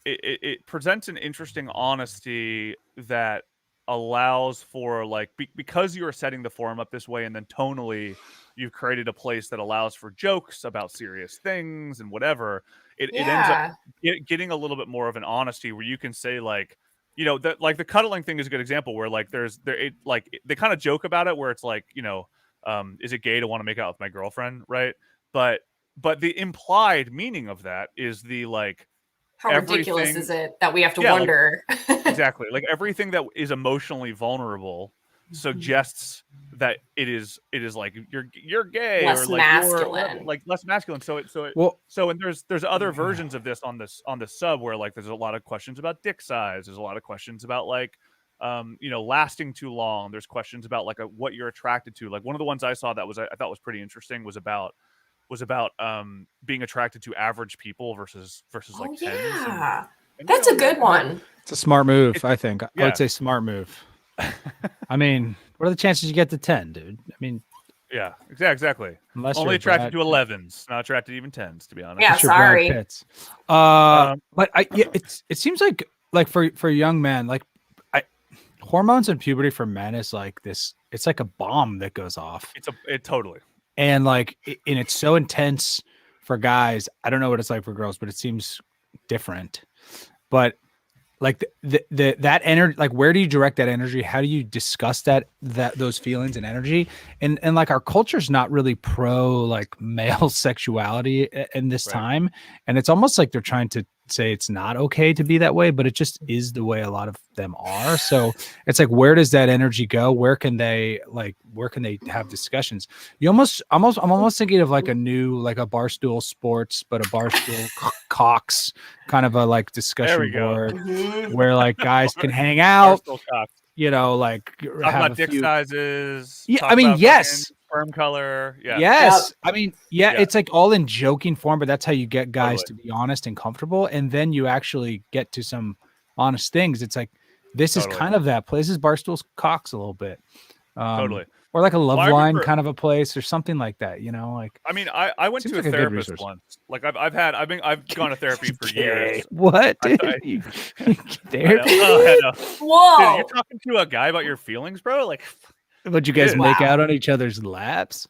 it presents an interesting honesty that allows for like, because you are setting the forum up this way, and then tonally you've created a place that allows for jokes about serious things and whatever, it ends up getting a little bit more of an honesty where you can say like, like the cuddling thing is a good example where like they kind of joke about it where it's like, is it gay to want to make out with my girlfriend, right? But the implied meaning of that is the like, how ridiculous is it that we have to wonder? Like, exactly. Like everything that is emotionally vulnerable suggests that it is like you're gay, less or like masculine, like less masculine. So and there's other versions of this on the sub where like there's a lot of questions about dick size. There's a lot of questions about like lasting too long. There's questions about like what you're attracted to. Like one of the ones I saw that I thought was pretty interesting was about being attracted to average people versus like tens. Yeah. And that's a good one. It's a smart move, I think. I would say smart move. I mean, what are the chances you get to 10, dude? I mean, yeah, exactly. Only attracted to 11s, not attracted to even 10s, to be honest. Yeah, sorry. But it seems like for young men, like hormones and puberty for men is like this. It's like a bomb that goes off. It totally. And like, and it's so intense for guys. I don't know what it's like for girls, but it seems different. But like that energy, like where do you direct that energy? How do you discuss those feelings and energy? And like our culture's not really pro like male sexuality in this time. And it's almost like they're trying to say it's not okay to be that way, but it just is the way a lot of them are. So it's like, where does that energy go? Where can they have discussions? I'm almost thinking of like a new, like a Barstool Sports, but a Barstool Cox kind of a like discussion board where like guys can hang out, like talk about dick sizes. Yeah, I mean, yes. Sperm color. Yeah. Yes. I mean, it's like all in joking form, but that's how you get guys to be honest and comfortable. And then you actually get to some honest things. It's like, this is kind of that place. This is Barstool's Cox a little bit. Or like a Love Line kind of a place or something like that, like. I mean, I went to a therapist once. Like I've gone to therapy for years. What? Therapy? Whoa. Dude, you're talking to a guy about your feelings, bro? Like, would you guys make out on each other's laps?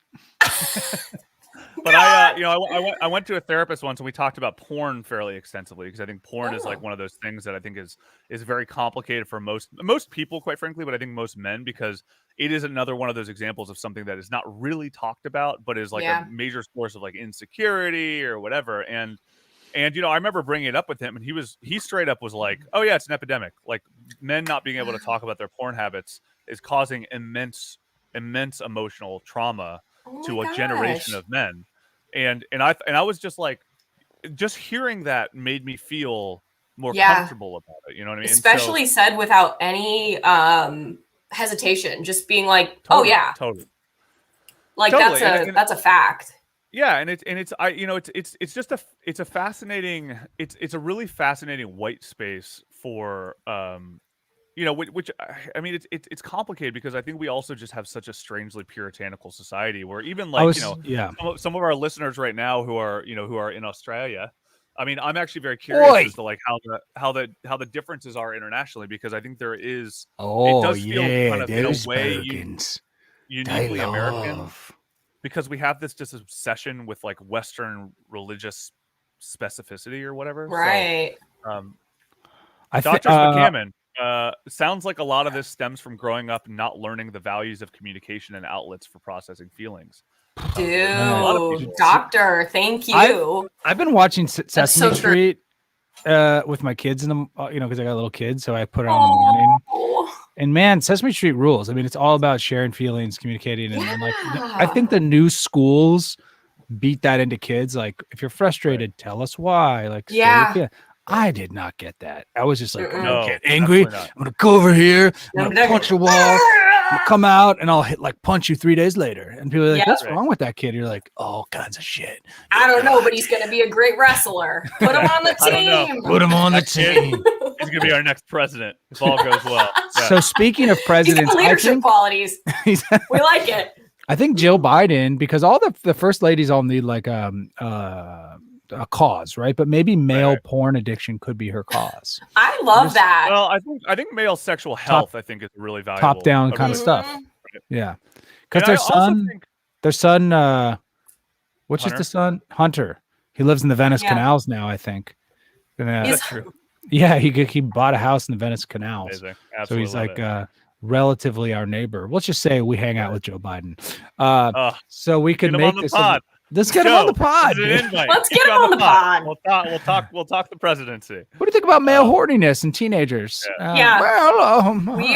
But I went to a therapist once and we talked about porn fairly extensively because I think porn is like one of those things that I think is very complicated for most people, quite frankly, but I think most men, because it is another one of those examples of something that is not really talked about, but is like a major source of like insecurity or whatever. And I remember bringing it up with him, and he straight up was like, "Oh yeah, it's an epidemic. Like men not being able to talk about their porn habits is causing immense emotional trauma to a generation of men." And I was just like, just hearing that made me feel more comfortable about it. You know what I mean? Especially said without any hesitation, just being like, "Oh yeah, totally." Like that's a fact. Yeah, it's a really fascinating white space for which I mean it's complicated because I think we also just have such a strangely puritanical society where even like some of our listeners right now who are in Australia. I mean, I'm actually very curious as to like how the differences are internationally, because I think there is it does feel kind of in a way uniquely American, because we have this just obsession with like Western religious specificity or whatever. Right. So, Dr. McCammon, sounds like a lot of this stems from growing up not learning the values of communication and outlets for processing feelings. Dude, doctor, thank you. I've been watching Sesame Street with my kids in the, because I got little kids, so I put it on in the morning. And man, Sesame Street rules. I mean, it's all about sharing feelings, communicating, and like I think the new schools beat that into kids. Like, if you're frustrated, tell us why. Like, I did not get that. I was just like, I'm gonna get angry. I'm gonna go over here. I'm gonna punch a wall. I'm gonna come out and I'll punch you 3 days later. And people are like, what's wrong with that kid? You're like, all kinds of shit. I don't know, but he's gonna be a great wrestler. Put him on the team. Put him on the team. He's gonna be our next president if all goes well. Yeah. So speaking of presidents, leadership qualities. We like it. I think Jill Biden, because all the first ladies all need like a cause, right? But maybe male porn addiction could be her cause. I love that. Well, I think male sexual health I think is really valuable. Top down kind of stuff. Right. Yeah. Because their son, which is the son? Hunter. He lives in the Venice canals now, I think. That's true. Yeah, he bought a house in the Venice canals. So he's like relatively our neighbor. Let's just say we hang out with Joe Biden. So we could make this. Let's get him on the pod. Let's get him on the pod. We'll talk the presidency. What do you think about male horniness in teenagers? We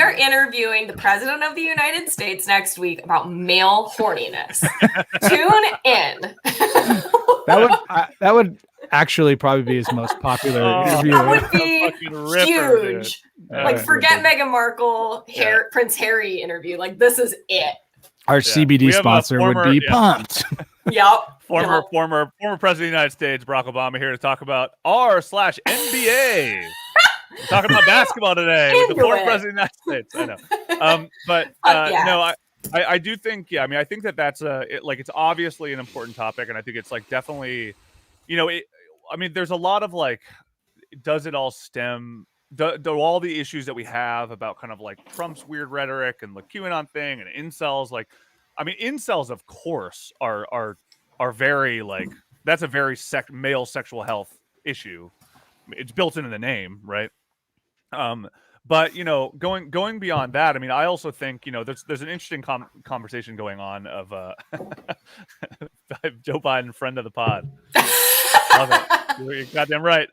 are interviewing the president of the United States next week about male horniness. Tune in. That would actually probably be his most popular interview. That would be huge. Like, forget Meghan Markle, Prince Harry interview. Like, this is it. Our CBD sponsor would be pumped. Yep. Former president of the United States, Barack Obama, here to talk about r/NBA. We're talking about basketball today with the former president of the United States. I know. No, I do think, I think that's it's obviously an important topic, and I think it's like definitely, there's a lot of like, does it all stem? Do all the issues that we have about kind of like Trump's weird rhetoric and the QAnon thing and incels, incels, of course, are very like, that's a very male sexual health issue. It's built into the name, right? But going beyond that, I also think there's an interesting conversation going on of Joe Biden, friend of the pod. Love it. You're goddamn right.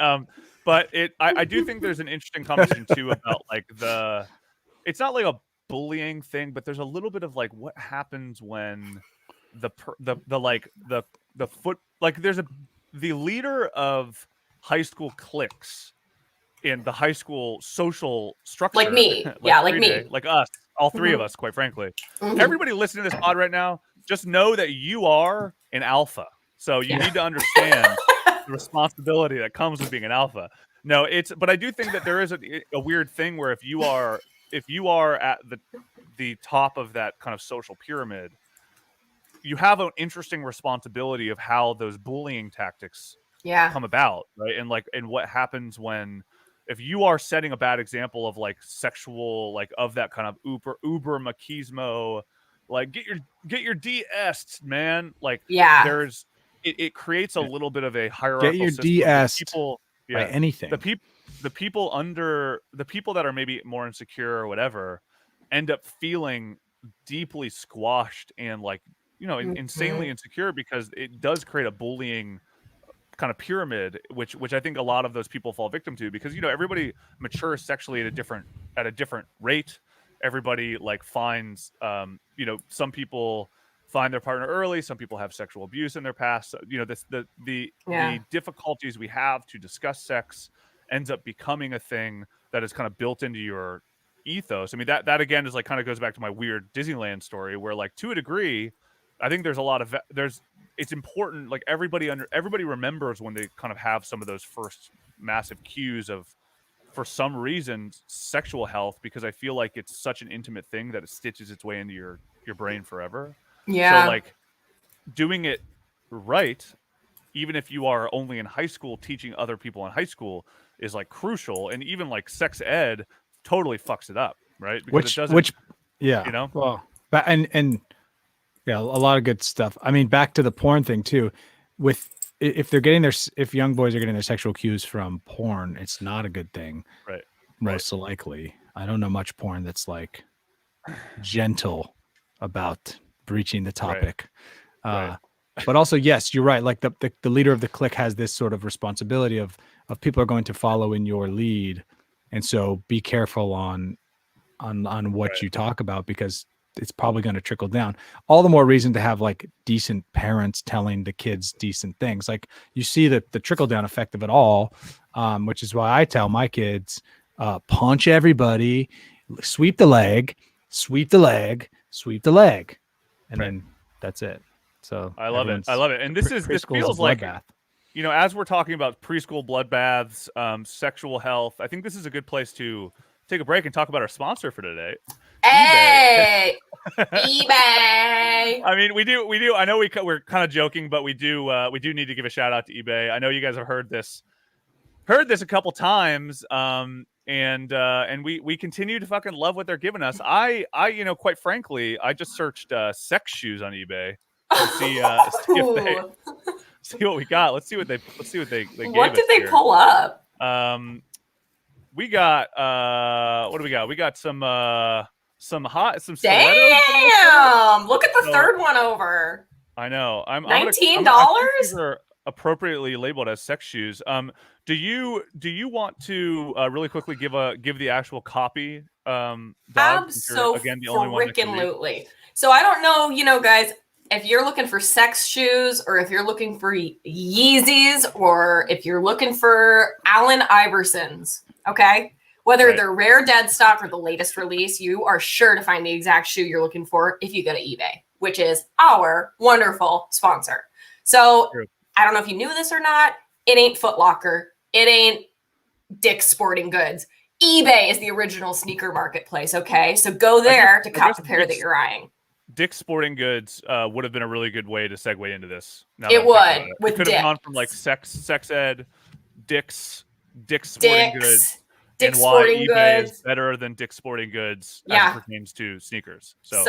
But I do think there's an interesting conversation too about like it's not like a bullying thing, but there's a little bit of like what happens when the leader of high school cliques in the high school social structure, like me, like us, all three of us, quite frankly. Everybody listening to this pod right now, just know that you are an alpha. So you need to understand the responsibility that comes with being an alpha. No, but I do think that there is a weird thing where if you are at the top of that kind of social pyramid, you have an interesting responsibility of how those bullying tactics come about, right? And what happens if you are setting a bad example of like sexual, like of that kind of uber machismo, like get your DS, man. Like there's it creates a little bit of a hierarchical get your system. DS People, by anything. The people that are maybe more insecure or whatever end up feeling deeply squashed and like insanely insecure, because it does create a bullying kind of pyramid, which I think a lot of those people fall victim to, because everybody matures sexually at a different rate. Everybody like finds some people find their partner early, some people have sexual abuse in their past. The difficulties we have to discuss sex ends up becoming a thing that is kind of built into your ethos. That again is like kind of goes back to my weird Disneyland story, where like to a degree I think there's a lot of it's important, like everybody remembers when they kind of have some of those first massive cues of, for some reason, sexual health, because I feel like it's such an intimate thing that it stitches its way into your brain forever. Yeah. So like doing it right, even if you are only in high school teaching other people in high school, is like crucial. And even like sex ed totally fucks it up, right? Because well, but and yeah, a lot of good stuff. Back to the porn thing too. If young boys are getting their sexual cues from porn, it's not a good thing. Right. Most likely. I don't know much porn that's like gentle about breaching the topic. Right. But also, yes, you're right. Like the leader of the clique has this sort of responsibility of people are going to follow in your lead. And so be careful on what you talk about, because it's probably going to trickle down. All the more reason to have like decent parents telling the kids decent things. Like you see the trickle down effect of it all, which is why I tell my kids, punch everybody, sweep the leg, sweep the leg, sweep the leg. And then that's it. So I love it. And this feels like, you know, as we're talking about preschool bloodbaths, sexual health, I think this is a good place to take a break and talk about our sponsor for today. Hey, eBay. I mean, we do. I know we're kind of joking, but we do need to give a shout out to eBay. I know you guys have heard this a couple times, and we continue to fucking love what they're giving us. I you know, quite frankly, I just searched sex shoes on eBay to see what we got. Let's see what they gave us. What did they pull up? We got what do we got? We got some stilettos. Damn! Look at the third one over. I know. $19. These are appropriately labeled as sex shoes. Do you want to really quickly give the actual copy? Absolutely. Again, the only one. So I don't know, you know, guys, if you're looking for sex shoes, or if you're looking for Yeezys, or if you're looking for Allen Iversons, okay? Whether they're rare dead stock or the latest release, you are sure to find the exact shoe you're looking for if you go to eBay, which is our wonderful sponsor. So I don't know if you knew this or not. It ain't Foot Locker. It ain't Dick's Sporting Goods. eBay is the original sneaker marketplace, okay? So go there to cop the pair that you're eyeing. Dick's Sporting Goods would have been a really good way to segue into this. It would. With could have gone from like sex ed, Dick's Sporting Goods. Dick's and why Sporting eBay Goods is better than Dick's Sporting Goods as it pertains to sneakers. So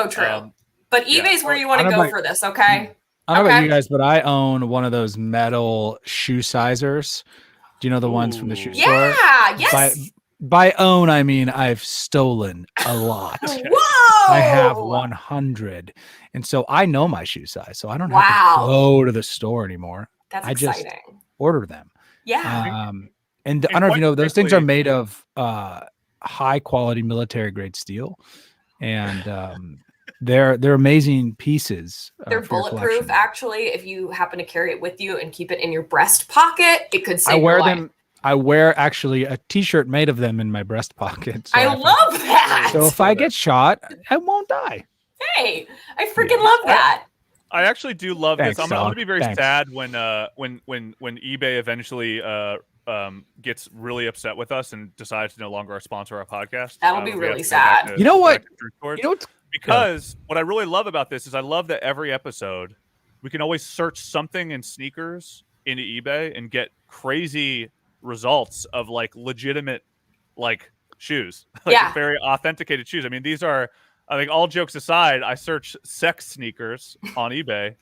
true. But eBay's where you want to go for this, okay? I don't know about you guys, but I own one of those metal shoe sizers. Do you know the ones from the shoe store? Yeah, yes. By own, I mean I've stolen a lot. Whoa! I have 100. And so I know my shoe size. So I don't have to go to the store anymore. That's exciting. Just order them. Yeah. And I don't know if you know, those things are made of high quality military grade steel. And they're amazing pieces. They're bulletproof, actually. If you happen to carry it with you and keep it in your breast pocket, it could save your life. I wear actually a t-shirt made of them in my breast pocket. So I love that. So if I get shot, I won't die. Hey, I freaking love that. I actually do love this. I'm going to be very sad when eBay eventually gets really upset with us and decides to no longer sponsor our podcast. That'll be really sad. You know what? Because what I really love about this is I love that every episode we can always search something in sneakers into eBay and get crazy results of like legitimate like shoes, like very authenticated shoes. I mean, these are, I think, all jokes aside, I search sex sneakers on eBay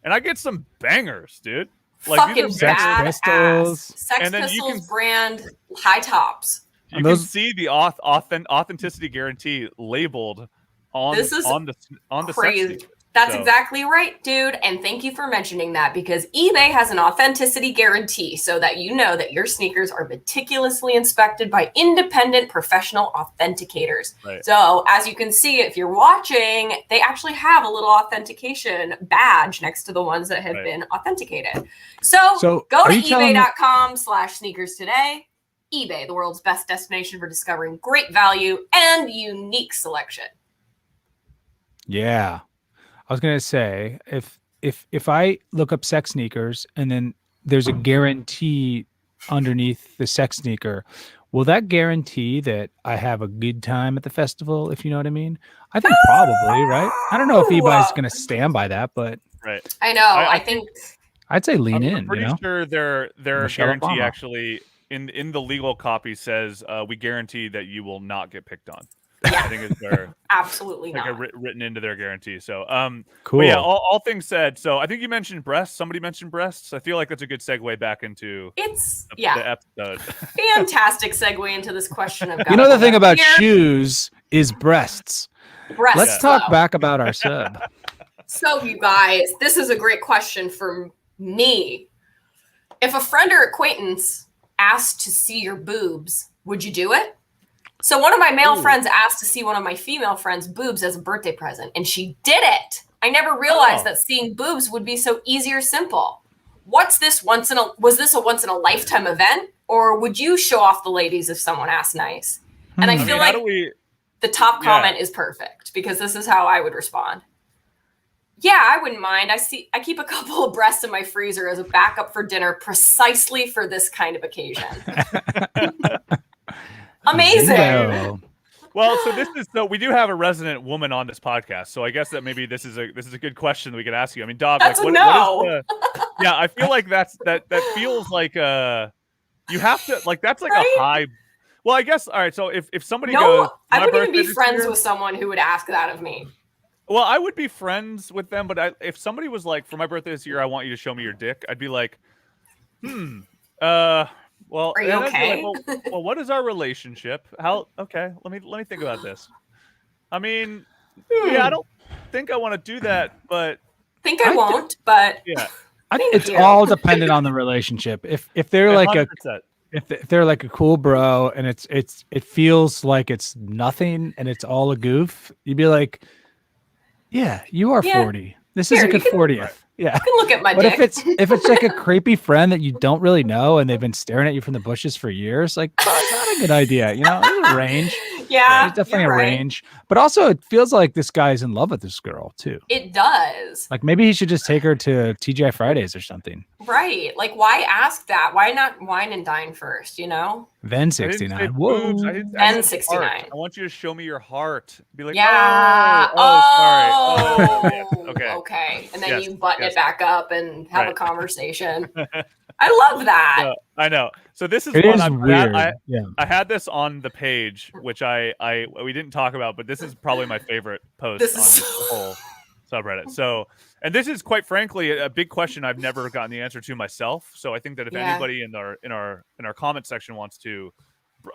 and I get some bangers, dude. Like fucking badass Sex Pistols brand high tops. You can see the authenticity guarantee labeled on the crazy. Sex sneakers. That's exactly right, dude. And thank you for mentioning that, because eBay has an authenticity guarantee so that you know that your sneakers are meticulously inspected by independent professional authenticators. Right. So as you can see, if you're watching, they actually have a little authentication badge next to the ones that have been authenticated. So go to ebay.com/sneakers today. eBay, the world's best destination for discovering great value and unique selection. Yeah. I was gonna say, if I look up sex sneakers and then there's a guarantee underneath the sex sneaker, will that guarantee that I have a good time at the festival? If you know what I mean, I think probably, right? I don't know if eBay's gonna stand by that, but I know. I think I'd say lean in. I'm pretty sure their guarantee actually in the legal copy says we guarantee that you will not get picked on. Yeah. I think it's their absolutely not written into their guarantee. So cool. But yeah, all things said. So I think you mentioned breasts. Somebody mentioned breasts. I feel like that's a good segue back into the episode. Fantastic segue into this question of the thing about shoes is breasts. Let's talk back about our sub. So you guys, this is a great question for me. If a friend or acquaintance asked to see your boobs, would you do it? So one of my male friends asked to see one of my female friends' boobs as a birthday present, and she did it. I never realized that seeing boobs would be so easy or simple. Was this a once in a lifetime event, or would you show off the ladies if someone asked nice? And I feel like the top comment is perfect because this is how I would respond. Yeah, I wouldn't mind. I keep a couple of breasts in my freezer as a backup for dinner precisely for this kind of occasion. Amazing. Well, so we do have a resident woman on this podcast, so I guess that maybe this is a good question that we could ask you. I mean, Dob, that's like, yeah, I feel like that feels like you have to like that's like a high. Well, I guess all right. So if somebody goes, I wouldn't even be friends with someone who would ask that of me. Well, I would be friends with them, but if somebody was like, for my birthday this year, I want you to show me your dick, I'd be like, well, are you okay? Like, well, what is our relationship? Okay, let me think about this. I mean, yeah, I don't think I want to do that, but I won't. But yeah, it's all dependent on the relationship. If they're like 100%. If they're like a cool bro and it feels like it's nothing and it's all a goof, you'd be like, yeah, you are 40. This is a good 40th. Yeah. You can look at my dick. But if it's like a creepy friend that you don't really know and they've been staring at you from the bushes for years, like that's not a good idea. You know, there's a range. Yeah, there's definitely a range. But also, it feels like this guy's in love with this girl too. It does. Like maybe he should just take her to TGI Fridays or something. Right. Like, why ask that? Why not wine and dine first? You know. Then 69. Whoa. Then 69. I want you to show me your heart. Be like, yeah. Sorry. Okay. And then you button it back up and have a conversation. I love that. I know. So this is weird. I had this on the page, which we didn't talk about, but this is probably my favorite post on this whole subreddit. So, and this is quite frankly a big question I've never gotten the answer to myself. So I think that if anybody in our comment section wants to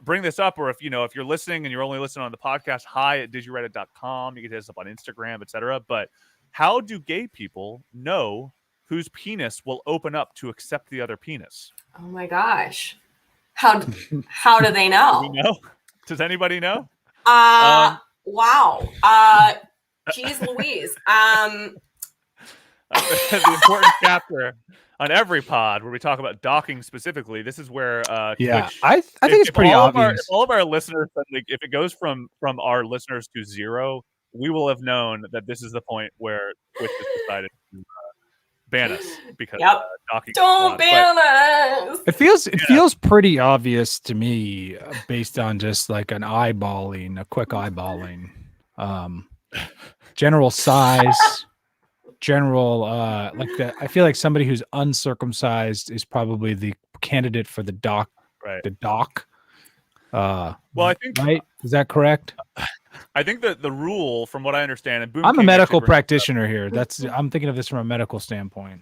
bring this up, or if you're listening and you're only listening on the podcast, hi@digyreddit.com. You can hit us up on Instagram, etc. But how do gay people know whose penis will open up to accept the other penis? Oh my gosh. How do they know? Do we know? Does anybody know? Wow. Geez Louise. The important chapter on every pod where we talk about docking specifically. This is where Twitch, I think it's pretty obvious. If all of our listeners, if it goes from our listeners to 0, we will have known that this is the point where Twitch has decided to ban us because docking. Don't ban us. It feels pretty obvious to me based on just like a quick eyeballing, general size, I feel like somebody who's uncircumcised is probably the candidate for the doc. Right. The doc. Well, I think right. Is that correct? I think that the rule, from what I understand, and I'm a medical practitioner here. I'm thinking of this from a medical standpoint.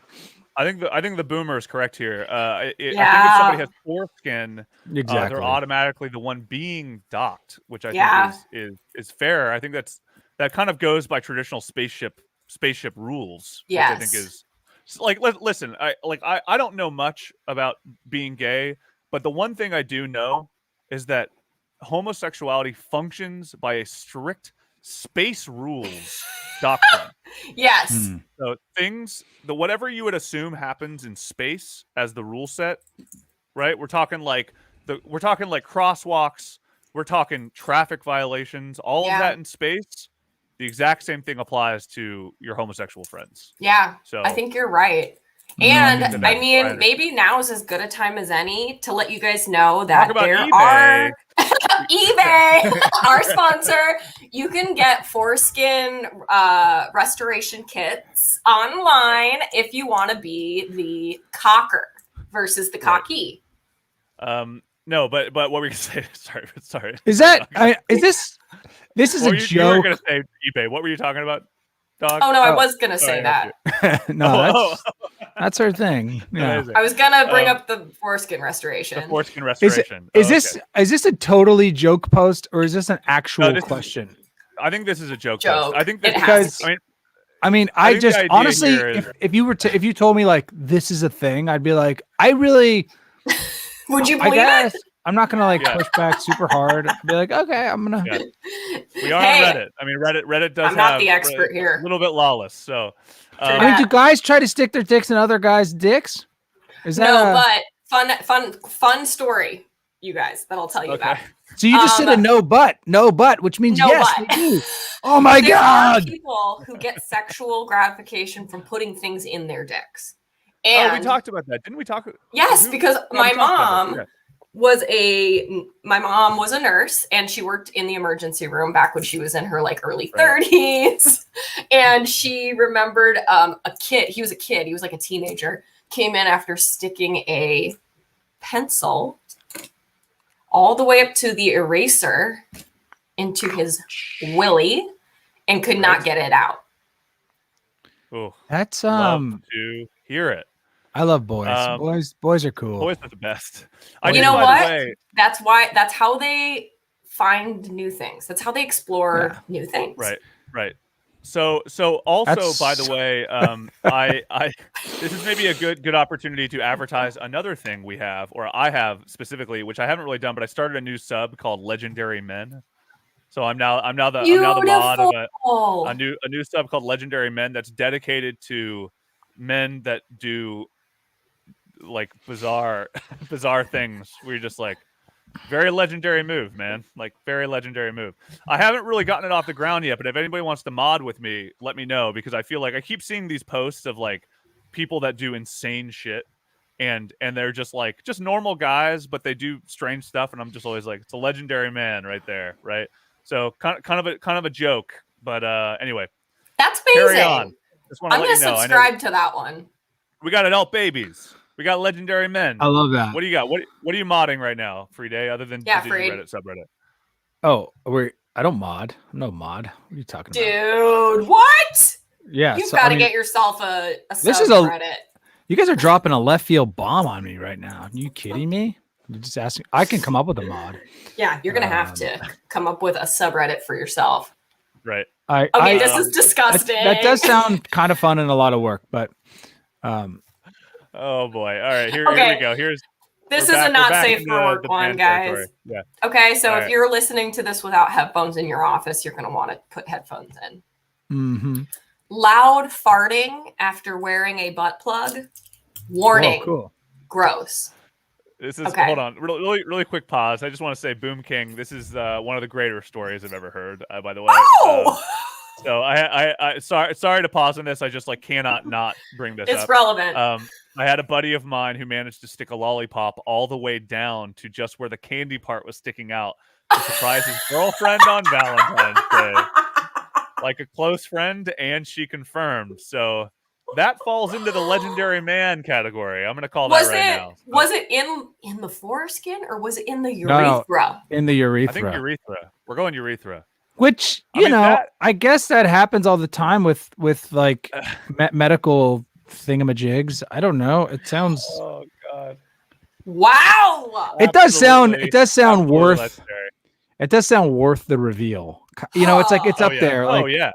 I think the boomer is correct here. I think if somebody has foreskin, they're automatically the one being docked, which I think is fair. I think that kind of goes by traditional spaceship rules, which I think is like. Listen, I don't know much about being gay, but the one thing I do know is that homosexuality functions by a strict space rules doctrine. Yes. So whatever you would assume happens in space as the rule set, right? We're talking like crosswalks, we're talking traffic violations, all of that in space. The exact same thing applies to your homosexual friends. Yeah. So I think you're right. And I mean, maybe now is as good a time as any to let you guys know that there are eBay, our sponsor. You can get foreskin restoration kits online if you want to be the cocker versus the cocky. No, but what were you gonna say? Sorry. Is that this is a joke? You were gonna say eBay. What were you talking about, dog? Oh no, I was gonna say that. No, that's her thing. Yeah. I was gonna bring up the foreskin restoration. The foreskin restoration. Is this a totally joke post or is this an actual question? I think this is a joke post. I think because I mean, I just honestly, if you told me like this is a thing, I'd be like, I really. Would you believe it? I'm not gonna like push back super hard. I'll be like, okay, I'm gonna. Yeah. We are on Reddit. I mean, Reddit does I'm not the expert here. A little bit lawless. So, I mean, do guys try to stick their dicks in other guys' dicks? Is that but fun story, you guys, that I'll tell you about. So you just said a no but, which means yes, they do. Oh my God! There are people who get sexual gratification from putting things in their dicks. And we talked about that, didn't we? Yes, because my mom was a nurse, and she worked in the emergency room back when she was in her like early 30s. And she remembered a kid. He was a kid. He was like a teenager. Came in after sticking a pencil all the way up to the eraser into his willy and could not get it out. Oh, that's love to hear it. I love boys. Boys are cool. Boys are the best. You know what? That's how they find new things. That's how they explore new things. Right. So also, by the way, I this is maybe a good opportunity to advertise another thing we have, or I have specifically, which I haven't really done, but I started a new sub called Legendary Men. So I'm now the mod of a new sub called Legendary Men that's dedicated to men that do like bizarre things. We're just like, very legendary move, man. Like, very legendary move. I haven't really gotten it off the ground yet, but if anybody wants to mod with me, let me know, because I feel like I keep seeing these posts of like people that do insane shit, and they're just like normal guys, but they do strange stuff, and I'm just always like, it's a legendary man right there, right? So kind of a joke, but anyway. That's amazing. Carry on. I'm gonna subscribe to that one. We got adult babies. We got legendary men. I love that. What do you got? What are you modding right now, Free Day, other than Reddit subreddit? Oh, I don't mod. I'm no mod. What are you talking about? Dude, what? Yeah. You've got to get yourself a subreddit. You guys are dropping a left field bomb on me right now. Are you kidding me? You're just asking. I can come up with a mod. Yeah, you're gonna have to come up with a subreddit for yourself. Right. This is disgusting. That does sound kind of fun and a lot of work, but oh boy. All right, here we go. This is a not safe for work one, guys. Yeah. Okay, so if you're listening to this without headphones in your office, you're going to want to put headphones in. Mm-hmm. Loud farting after wearing a butt plug. Warning. Oh, cool. Gross. This is hold on, really quick pause. I just want to say, Boom King, this is one of the greater stories I've ever heard. By the way. Oh. So I sorry to pause on this. I just cannot not bring this up. It's relevant. I had a buddy of mine who managed to stick a lollipop all the way down to just where the candy part was sticking out to surprise his girlfriend on Valentine's Day. Like a close friend, and she confirmed. So that falls into the legendary man category. I'm going to call that now. Was it in the foreskin, or was it in the urethra? No, in the urethra. I think urethra. We're going urethra. Which, I guess that happens all the time with like medical thingamajigs. I don't know. It sounds. Oh God! Wow. It does sound worth. It does sound worth the reveal. It's like it's up there. Like, yeah.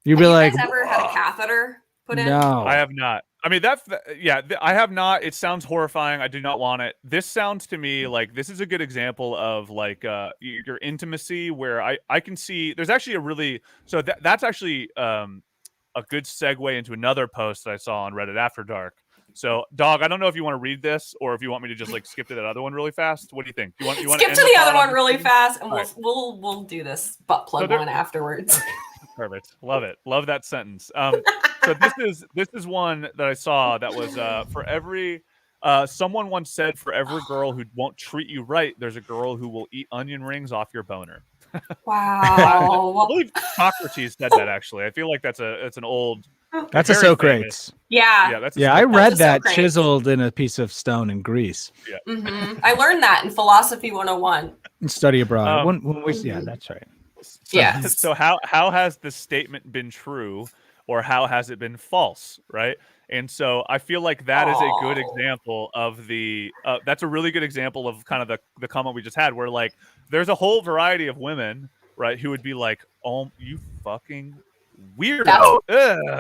You'd be like, guys ever had a catheter put in? No, I have not. I mean, I have not. It sounds horrifying. I do not want it. This sounds to me like this is a good example of like your intimacy, where I can see there's actually that's actually a good segue into another post that I saw on Reddit After Dark. So, Dog, I don't know if you want to read this or if you want me to just like skip to that other one really fast. What do you think? You want skip to the other one really fast, and we'll do this butt plug one afterwards. Perfect. Love it. Love that sentence. So this is one that I saw that was for every someone once said, for every girl who won't treat you right, there's a girl who will eat onion rings off your boner. Wow. I believe Socrates said that, actually. I feel like that's an old. That's a Socrates. Yeah. I read that chiseled in a piece of stone in Greece. Yeah. Mm-hmm. I learned that in Philosophy 101. Study abroad. That's right. So how has this statement been true, or how has it been false, right? And so I feel like that is a good example of that's a really good example of kind of the comment we just had, where like there's a whole variety of women, right, who would be like, oh, you fucking weirdo.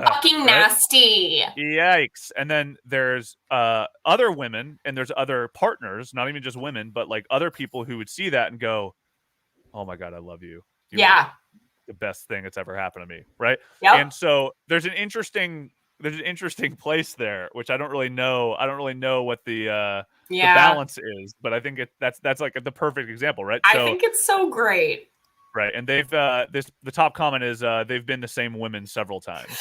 Fucking nasty. Yikes. And then there's other women and there's other partners, not even just women, but like other people who would see that and go, oh my God, I love you. You're the best thing that's ever happened to me. Right. Yep. And so there's an interesting place there, which I don't really know. I don't really know what the balance is, but I think that's like the perfect example, right? I think it's so great. Right. And they've the top comment is they've been the same women several times.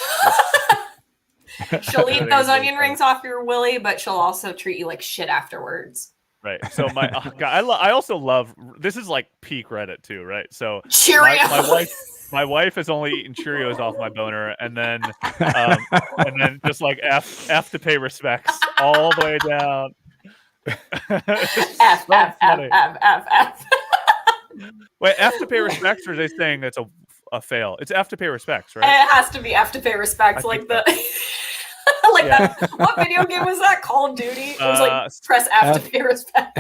She'll eat those onion rings off your willy, but she'll also treat you like shit afterwards. Right. So I also love, this is like peak Reddit too, right? So Cheerios. My wife has only eaten Cheerios off my boner, and then just like F to pay respects all the way down. F. Wait, F to pay respects, or are they saying it's a fail? It's F to pay respects, right? It has to be F to pay respects, like the that. What video game was that? Call of Duty? It was like press F to pay respects.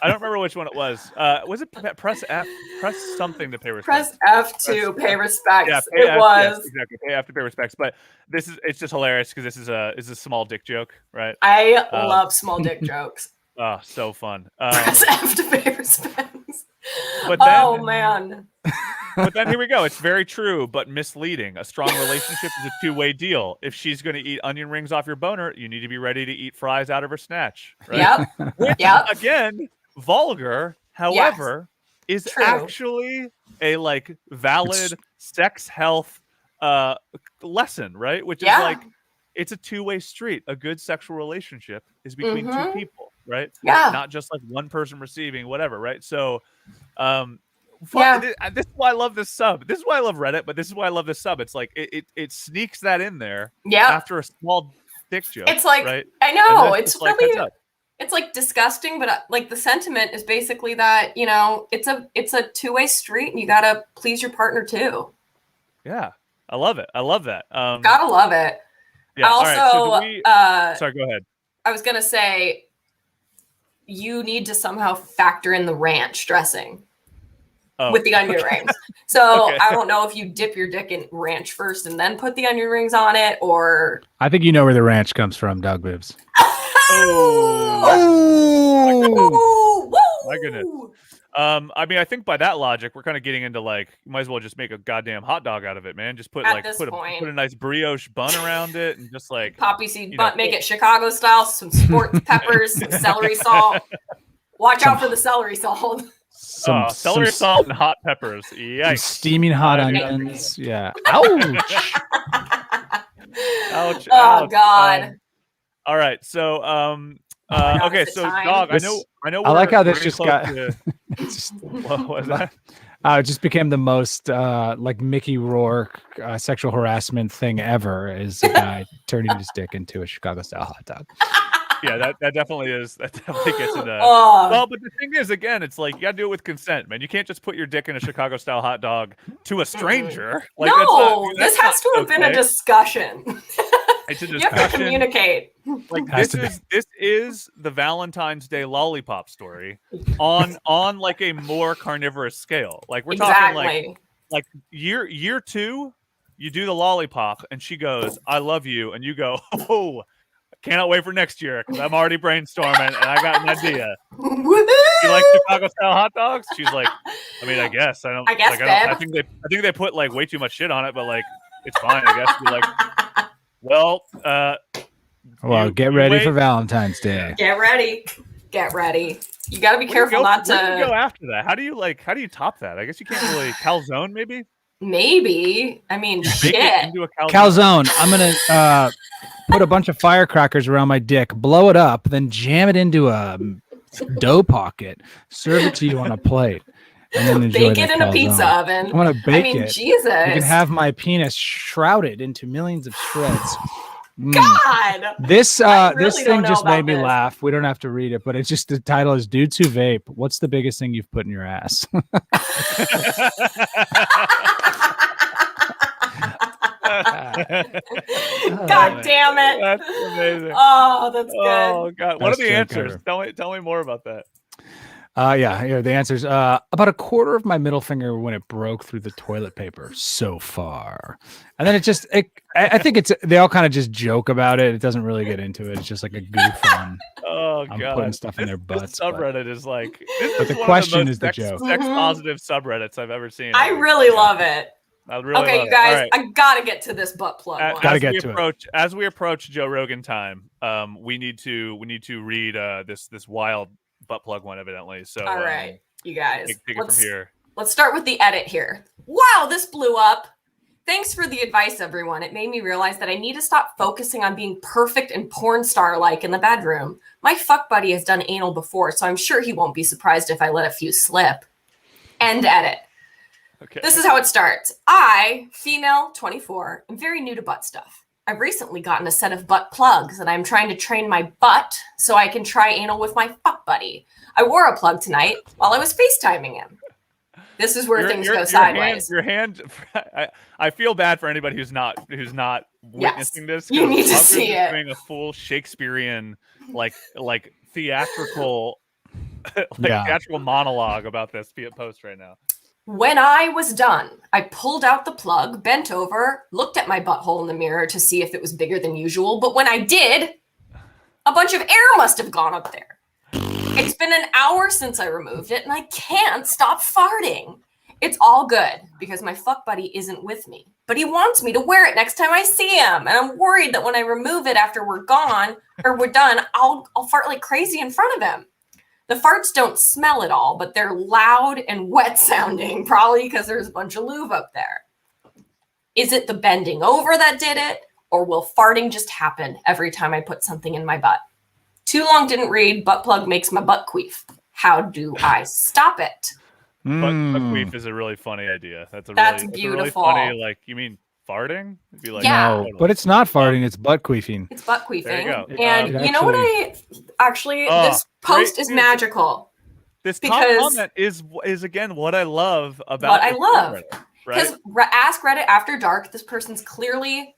I don't remember which one it was. Was it press F? Press something to pay respects. Press F to pay respects. Yeah, it was. Yes, exactly. Pay F to pay respects. But it's just hilarious because this is a small dick joke, right? I love small dick jokes. Oh, so fun. Press F to pay respects. But then, oh man. But then here we go. It's very true, but misleading. A strong relationship is a two-way deal. If she's going to eat onion rings off your boner, you need to be ready to eat fries out of her snatch. Right? Yep. Again, vulgar. However, is true. actually a like valid sex health lesson, right? Which is like, it's a two-way street. A good sexual relationship is between two people, right? Yeah. Not just like one person receiving whatever, right? So, this is why I love this sub. This is why I love Reddit, but this is why I love this sub. It's like it sneaks that in there after a small dick joke. It's like, right? I know, it's really like, it's like disgusting, but like the sentiment is basically that, you know, it's a two-way street and you gotta please your partner too. Yeah. I love it. I love that. Gotta love it. Yeah. Also, all right, so sorry, go ahead. I was gonna say you need to somehow factor in the ranch dressing. With the onion rings. So I don't know if you dip your dick in ranch first and then put the onion rings on it, or I think you know where the ranch comes from, Doug Bibbs. My goodness. I mean, I think by that logic, we're kind of getting into like, you might as well just make a goddamn hot dog out of it, man. Just put a nice brioche bun around it and just like poppy seed bun, make it Chicago style, some sport peppers, some celery salt. Watch out for the celery salt. Celery salt and hot peppers. Yikes. Steaming hot onions. Yeah. Ouch. Ouch. Oh God. All right. So okay, so Dog, I know I like how this just got what was that? It just became the most like Mickey Rourke sexual harassment thing ever, is a guy turning his dick into a Chicago style hot dog. Yeah, that definitely is. That definitely gets into. Well, but the thing is, again, it's like you got to do it with consent, man. You can't just put your dick in a Chicago style hot dog to a stranger. Like, this has to have been a discussion. It's a discussion. You have to communicate. Like this is the Valentine's Day lollipop story on like a more carnivorous scale. Like we're talking like year 2, you do the lollipop, and she goes, "I love you," and you go, "Oh. Cannot wait for next year because I'm already brainstorming and I got an idea." You like Chicago style hot dogs? She's like, I mean, I guess I don't. I think they put like way too much shit on it, but like it's fine. I guess. You're like, well, get ready for Valentine's Day. Get ready. You got to be careful not to go after that. How do you top that? I guess you can't really calzone, maybe. Maybe. I mean, shit. Calzone. I'm gonna put a bunch of firecrackers around my dick, blow it up, then jam it into a dough pocket, serve it to you on a plate, and then enjoy bake it in a pizza oven. I want to bake it. Jesus. You can have my penis shrouded into millions of shreds. God, this thing just made me laugh. We don't have to read it, but it's just the title is "Dudes Who Vape." What's the biggest thing you've put in your ass? God damn it! That's amazing. Oh, that's good. Oh God, what are the answers? Tell me more about that. Here the answers. About a quarter of my middle finger when it broke through the toilet paper so far. And then I think they all kind of just joke about it. It doesn't really get into it. It's just like a goof on. God, putting stuff in their butts. This subreddit is like, but the question is the joke. Sex positive subreddits I've ever seen. I really love it. Okay, you guys, right. I gotta get to this butt plug. As we approach Joe Rogan time, we need to read this wild butt plug one, evidently. So all right, you guys, take it from here. Let's start with the edit here. Wow, this blew up. Thanks for the advice, everyone. It made me realize that I need to stop focusing on being perfect and porn star-like in the bedroom. My fuck buddy has done anal before, so I'm sure he won't be surprised if I let a few slip. End edit. Okay. This is how it starts. I, female, 24, am very new to butt stuff. I've recently gotten a set of butt plugs and I'm trying to train my butt so I can try anal with my fuck buddy. I wore a plug tonight while I was FaceTiming him. This is where things go sideways. Your hand. I feel bad for anybody who's not witnessing this. You need to see it. Doing a full Shakespearean, like theatrical, theatrical monologue about this post right now. When I was done, I pulled out the plug, bent over, looked at my butthole in the mirror to see if it was bigger than usual. But when I did, a bunch of air must have gone up there. It's been an hour since I removed it, and I can't stop farting. It's all good because my fuck buddy isn't with me, but he wants me to wear it next time I see him. And I'm worried that when I remove it after we're done, I'll fart like crazy in front of him. The farts don't smell at all, but they're loud and wet sounding, probably because there's a bunch of lube up there. Is it the bending over that did it, or will farting just happen every time I put something in my butt? Too long didn't read. Butt plug makes my butt queef. How do I stop it? Butt queef is a really funny idea. That's beautiful. Really funny. Like, you mean farting? It'd be like, yeah, no, but it's not farting. It's butt queefing. It's butt queefing. There you go. And you know what? This post is magical. This comment is again what I love about what I love. Because Ask Reddit After Dark, this person's clearly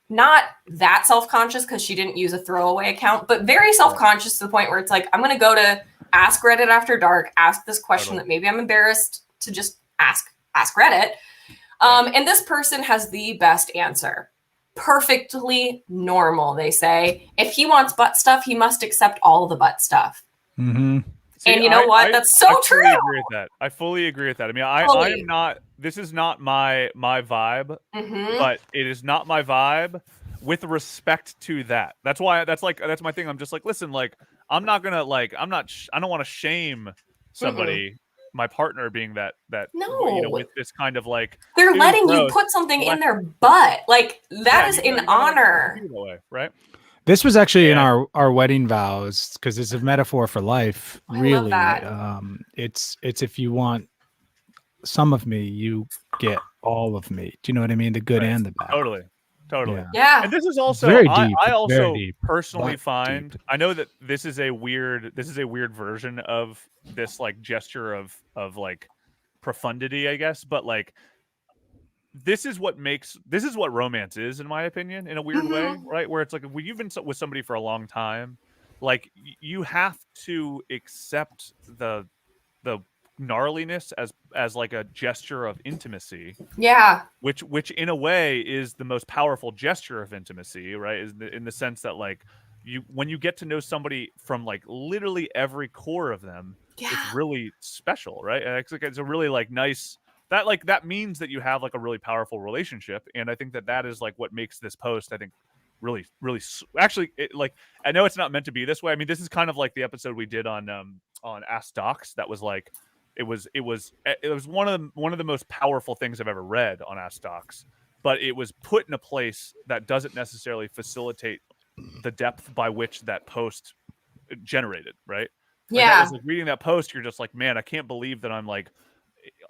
not that self-conscious because she didn't use a throwaway account, but very self-conscious to the point where it's like, I'm going to go to Ask Reddit After Dark, ask this question that maybe I'm embarrassed to just ask Reddit. And this person has the best answer. Perfectly normal, they say. If he wants butt stuff, he must accept all the butt stuff. Mm-hmm. See, and you know what? That's so true. I fully agree with that. I mean, I am not. This is not my vibe, but it is not my vibe with respect to that. That's why. That's my thing. I'm just like, listen, like, I'm not gonna like. I don't want to shame somebody. My partner being that no, with this kind of like they're letting you put something in their butt, like that is an honor, right? This was actually in our wedding vows because it's a metaphor for life. Really, it's if you want some of me, you get all of me. Do you know what I mean? The good and the bad. Totally. Yeah. And this is also very deep. I also very deep, personally find deep. I know that this is a weird version of this like gesture of like profundity, I guess, but like this is what romance is, in my opinion, in a weird way, right? Where it's like when you've been with somebody for a long time, like you have to accept the gnarliness as like a gesture of intimacy, which in a way is the most powerful gesture of intimacy, right? Is in the sense that like when you get to know somebody from like literally every core of them, it's really special, right? And it's a really like nice that means that you have like a really powerful relationship, and I think that is like what makes this post, I think, really actually like I know it's not meant to be this way. I mean, this is kind of like the episode we did on Ask Docs. That was like it was one of the most powerful things I've ever read on Ask Docs, but it was put in a place that doesn't necessarily facilitate the depth by which that post generated, right? Like, like reading that post, you're just like, man, I can't believe that I'm like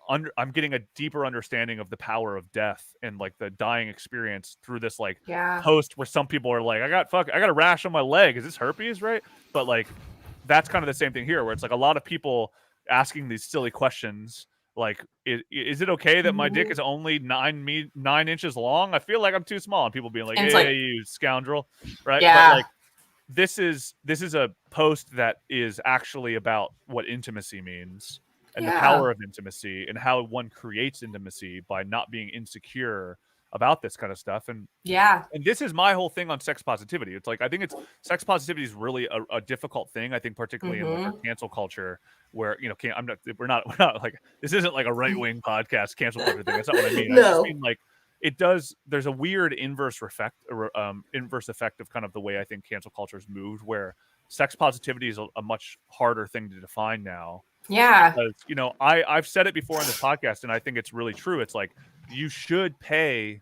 I'm getting a deeper understanding of the power of death and like the dying experience through this like post where some people are like, I got a rash on my leg. Is this herpes, right? But like that's kind of the same thing here, where it's like a lot of people asking these silly questions like, is it okay that my dick is only 9 inches long? I feel like I'm too small. And people being like, hey, you scoundrel, right? Yeah. But like this is a post that is actually about what intimacy means and the power of intimacy and how one creates intimacy by not being insecure about this kind of stuff. And this is my whole thing on sex positivity. It's like, I think sex positivity is really a difficult thing. I think particularly in like our cancel culture where, you know, we're not like, this isn't like a right-wing podcast cancel culture thing. That's not what I mean. No. I just mean like, there's a weird inverse effect of kind of the way I think cancel culture has moved, where sex positivity is a much harder thing to define now. Yeah. Because, you know, I've said it before on this podcast, and I think it's really true. It's like, you should pay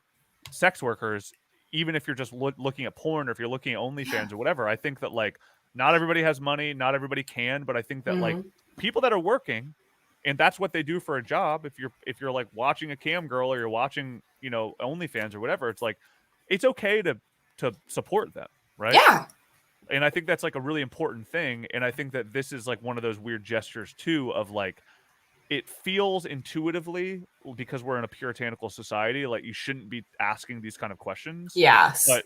sex workers, even if you're just looking at porn or if you're looking at OnlyFans or whatever. I think that like, not everybody has money, not everybody can, but I think that like people that are working, and that's what they do for a job. If you're like watching a cam girl or you're watching, you know, OnlyFans or whatever, it's like, it's okay to support them, right? Yeah. And I think that's like a really important thing. And I think that this is like one of those weird gestures too, of like, it feels intuitively, because we're in a puritanical society, like you shouldn't be asking these kind of questions. Yes. But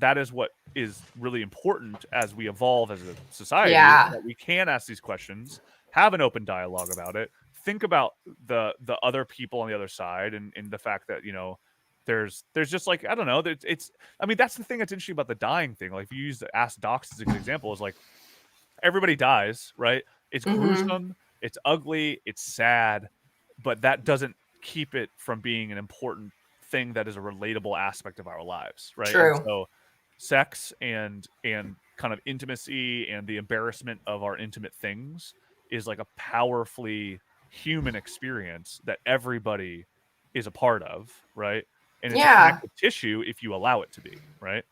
that is what is really important as we evolve as a society. Yeah. That we can ask these questions, have an open dialogue about it, think about the other people on the other side, and the fact that, you know, there's just like, I don't know, I mean, that's the thing that's interesting about the dying thing. Like, if you use the Ask Docs as a good example, is like, everybody dies, right? It's gruesome, it's ugly, it's sad, but that doesn't keep it from being an important thing that is a relatable aspect of our lives, right? True. And so sex and kind of intimacy and the embarrassment of our intimate things is like a powerfully human experience that everybody is a part of, right? And it's a connective tissue if you allow it to be, right?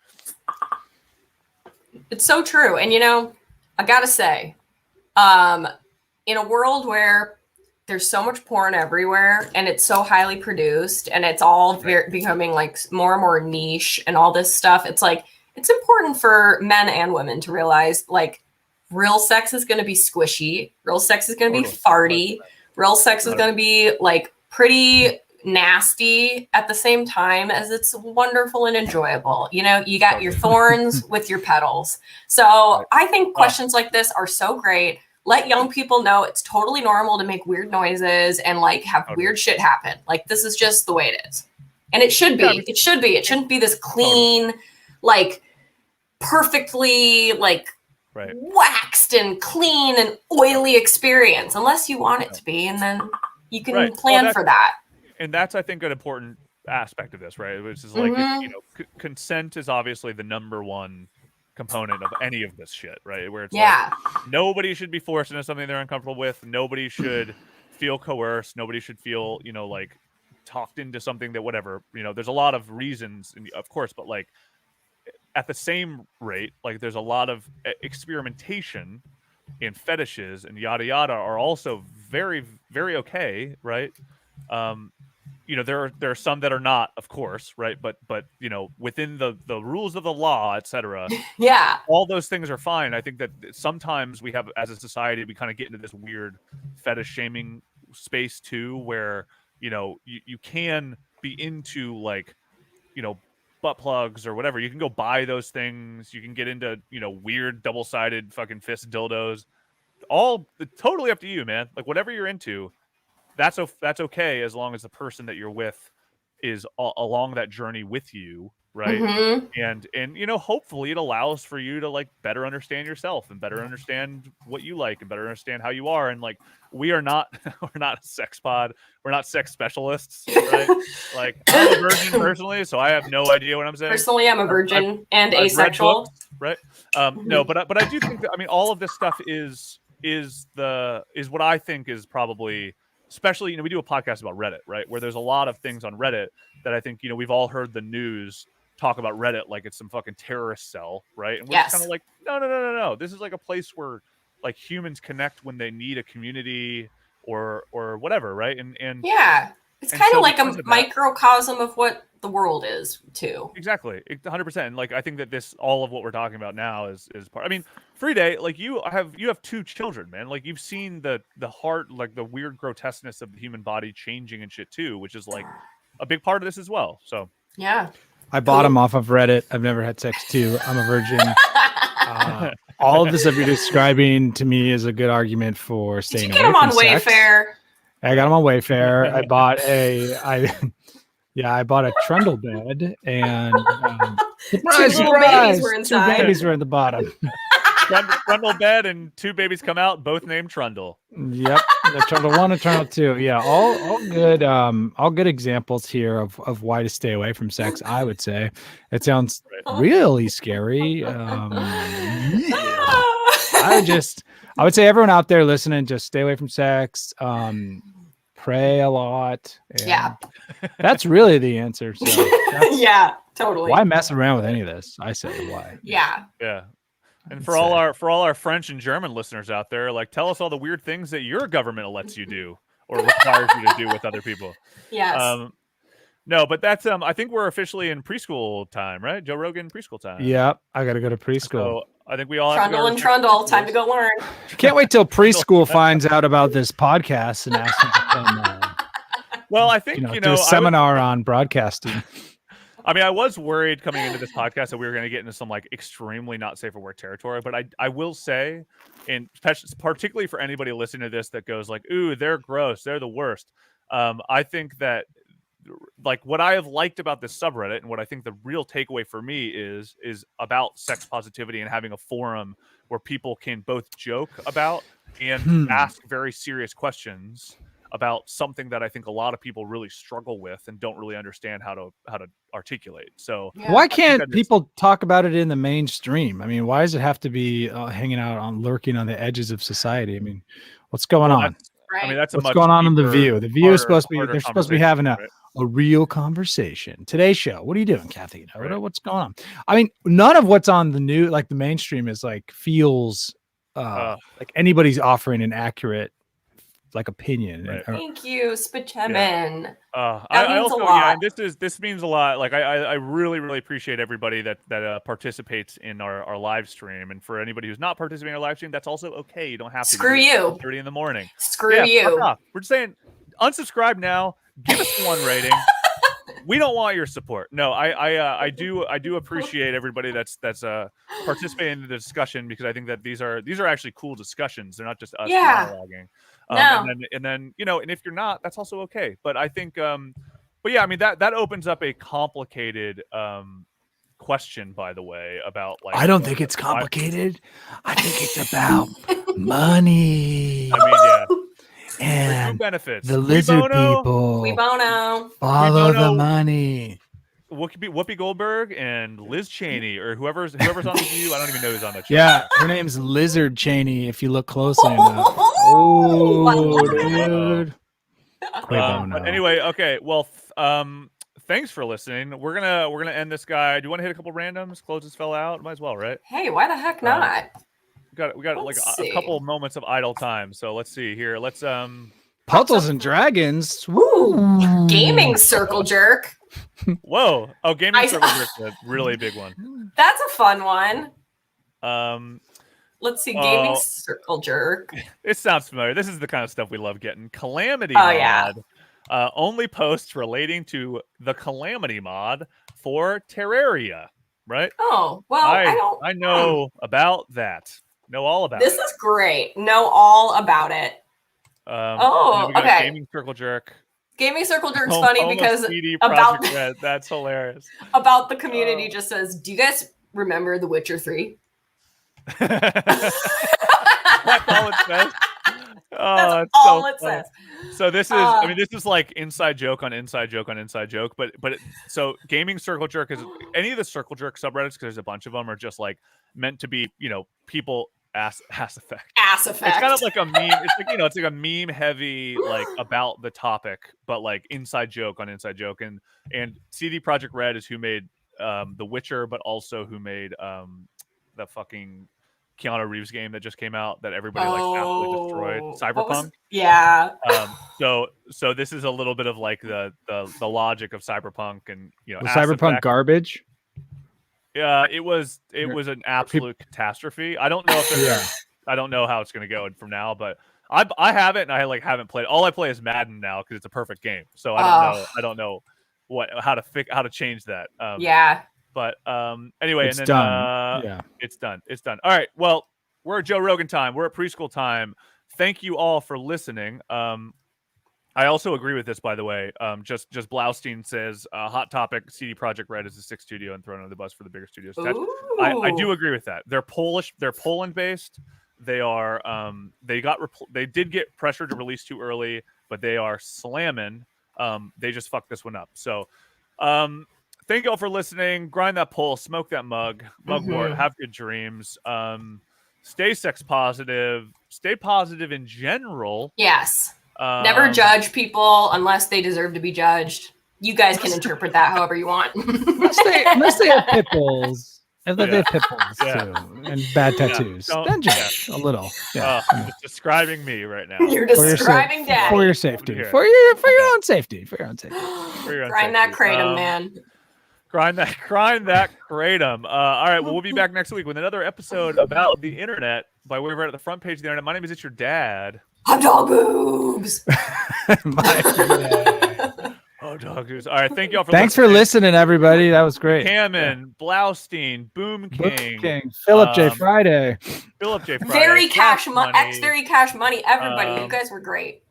It's so true. And, you know, I gotta say, in a world where there's so much porn everywhere and it's so highly produced and it's all becoming like more and more niche and all this stuff, it's like, it's important for men and women to realize, like, real sex is going to be squishy. Real sex is going to be farty. Real sex is going to be like pretty nasty at the same time as it's wonderful and enjoyable. You know, you got your thorns with your petals. So I think questions like this are so great. Let young people know it's totally normal to make weird noises and like have weird shit happen. Like, this is just the way it is. And it should be. It should be. It shouldn't be this clean, like perfectly like waxed and clean and oily experience, unless you want it to be. And then you can plan for that. And that's, I think, an important aspect of this, right? Which is like, you know, consent is obviously the number one component of any of this shit, right? Where it's like, nobody should be forced into something they're uncomfortable with. Nobody should feel coerced. Nobody should feel, you know, like talked into something that whatever, you know, there's a lot of reasons, of course, but like at the same rate, like there's a lot of experimentation in fetishes and yada yada are also very, very okay, right? You know, there are some that are not, of course, right? But you know, within the rules of the law, etc. All those things are fine. I think that sometimes we have, as a society, we kind of get into this weird fetish shaming space too, where, you know, you can be into, like, you know, butt plugs or whatever. You can go buy those things. You can get into, you know, weird double-sided fucking fist dildos. All totally up to you, man. Like, whatever you're into, that's okay, as long as the person that you're with is along that journey with you, right? And you know, hopefully it allows for you to like better understand yourself and better understand what you like and better understand how you are. And like, we're not a sex pod, we're not sex specialists, right? Like, I'm a virgin personally, so I have no idea what I'm saying. Personally, I'm a virgin and asexual, books, right? No, but I do think that, I mean, all of this stuff is what I think is probably, especially, you know, we do a podcast about Reddit, right? Where there's a lot of things on Reddit that I think, you know, we've all heard the news talk about Reddit like it's some fucking terrorist cell, right? And we're just kind of like, no. This is like a place where like humans connect when they need a community or whatever, right? And yeah, it's kind of like a microcosm of what the world is too. Exactly, 100%. Like, I think that all of what we're talking about now is part. I mean, Friday, like, you have 2 children, man. Like, you've seen the heart, like the weird grotesqueness of the human body changing and shit too, which is like a big part of this as well. So yeah, I bought them off of Reddit. I've never had sex too. I'm a virgin. All of this that you're describing to me is a good argument for staying away from sex. Did you sex. get them on Wayfair? I got them on Wayfair. I bought a trundle bed, and surprise, babies were inside. 2 babies were in the bottom. Trundle bed and 2 babies come out, both named Trundle. Yep, the Trundle 1 and Trundle 2. Yeah, all good examples here of why to stay away from sex. I would say it sounds really scary. I would say everyone out there listening, just stay away from sex. Pray a lot. Yeah, that's really the answer. So yeah, totally. Why mess around with any of this? I say why. Yeah. And for all our French and German listeners out there, like, tell us all the weird things that your government lets you do or requires you to do with other people. Yes. No, but that's I think we're officially in preschool time, right? Joe Rogan preschool time. Yep, I got to go to preschool. So I think we all Trundle and Trundle. Time to go learn. Can't wait till preschool finds out about this podcast and asks them to come. Well, I think do a seminar on broadcasting. I mean, I was worried coming into this podcast that we were going to get into some like extremely not safe for work territory, but I will say, and particularly for anybody listening to this that goes like, "Ooh, they're gross, they're the worst." I think that like what I have liked about this subreddit and what I think the real takeaway for me is about sex positivity and having a forum where people can both joke about and ask very serious questions about something that I think a lot of people really struggle with and don't really understand how to articulate. So why can't people talk about it in the mainstream? I mean, why does it have to be lurking on the edges of society? I mean, what's going on? Right. I mean, what's going on in The View? The View is supposed to be, they're supposed to be having a real conversation. Today's Show. What are you doing, Kathy? What's going on? I mean, none of what's on the new, like the mainstream is like feels like anybody's offering an accurate like opinion. Right. Thank you, Spachemin. I also, and this means a lot. Like I really, really appreciate everybody that participates in our live stream. And for anybody who's not participating in our live stream, that's also okay. You don't have to. Screw you. 30 in the morning. Screw you. We're just saying, unsubscribe now. Give us 1 rating. We don't want your support. No, I do appreciate everybody that's participating in the discussion, because I think that these are actually cool discussions. They're not just us dialoguing. No. And then and if you're not, that's also okay. But I think but yeah, I mean that opens up a complicated question, by the way, about like I don't think it's complicated. I think it's about money. I mean, yeah. And benefits. The lizard people. We bono. Follow the money. Whoopi Goldberg and Liz Cheney, or whoever's on The View. I don't even know who's on that show. Yeah, her name's Lizard Cheney. If you look closely enough. Oh, dude. But anyway, okay. Well, thanks for listening. We're gonna end this guy. Do you want to hit a couple randoms? Close this fella out. Might as well, right? Hey, why the heck not? We got like a couple moments of idle time. So let's see here. Let's Puzzles and Dragons. Woo! Gaming Circle Jerk. Whoa! Oh, Gaming Circle Jerk's a really big one. That's a fun one. Let's see, Gaming Circle Jerk. It sounds familiar. This is the kind of stuff we love getting. Calamity mod. Yeah. Only posts relating to the Calamity mod for Terraria. Right? Oh, well, I know about that. Know all about this. This is great. Know all about it. Okay. Gaming Circle Jerk. Gaming Circle Jerk's funny because about Red. That's hilarious. About the community just says, "Do you guys remember The Witcher 3?" That's all it says. That's all it says. So this is, I mean, this is like inside joke on inside joke on inside joke. So Gaming Circle Jerk is any of the Circle Jerk subreddits, because there's a bunch of them, are just like meant to be, people ass effect. Ass effect. It's kind of like a meme. It's like, it's like a meme heavy, like about the topic, but like inside joke on inside joke. And CD Projekt Red is who made The Witcher, but also who made the fucking Keanu Reeves game that just came out that everybody like absolutely destroyed. Cyberpunk. Yeah. So this is a little bit of like the logic of Cyberpunk, and was Cyberpunk garbage? Yeah, it was an absolute catastrophe. I don't know if I don't know how it's going to go from now, but I have it, and I haven't played. All I play is Madden now because it's a perfect game. So I don't know how to change that. Yeah. But anyway, It's and then done. Yeah. it's done. It's done. All right. Well, we're at Joe Rogan time. We're at preschool time. Thank you all for listening. I also agree with this, by the way. Just Blaustein says, hot topic, CD Projekt Red is a 6 studio and thrown under the bus for the bigger studios. I do agree with that. They're Polish. They're Poland based. They are. They did get pressured to release too early, but they are slamming. They just fucked this one up. So, thank you all for listening. Grind that pole, smoke that mugwort, have good dreams. Stay sex positive. Stay positive in general. Yes. Never judge people unless they deserve to be judged. You guys can interpret that however you want. unless they have pit bulls. If they have pit bulls too, and bad tattoos, then judge a little. Yeah. Just describing me right now. You're describing Dad for your safety, for your own safety, for your own safety. Grind that kratom, man. Grind that kratom. All right, well, we'll be back next week with another episode about the internet by way of right at the front page of the internet. My name is It's Your Dad. Hot dog boobs. Oh, dog boobs. All right, thank you all for Thanks for listening, everybody. That was great. Cameron, Blaustein, Boom King, Philip J. Friday. Very Cash Money, Very Cash Money. Everybody, you guys were great.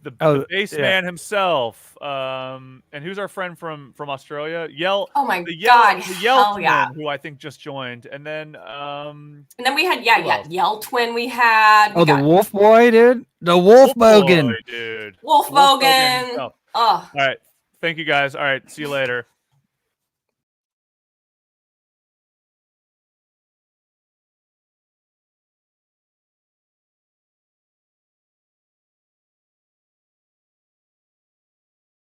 The baseman himself, and who's our friend from Australia? Oh my God, the Yell twin, who I think just joined, and then we had Yell twin. We had the Wolf Boy, dude, the Wolf Bogan, dude, Wolf Bogan. All right, thank you guys. All right, see you later.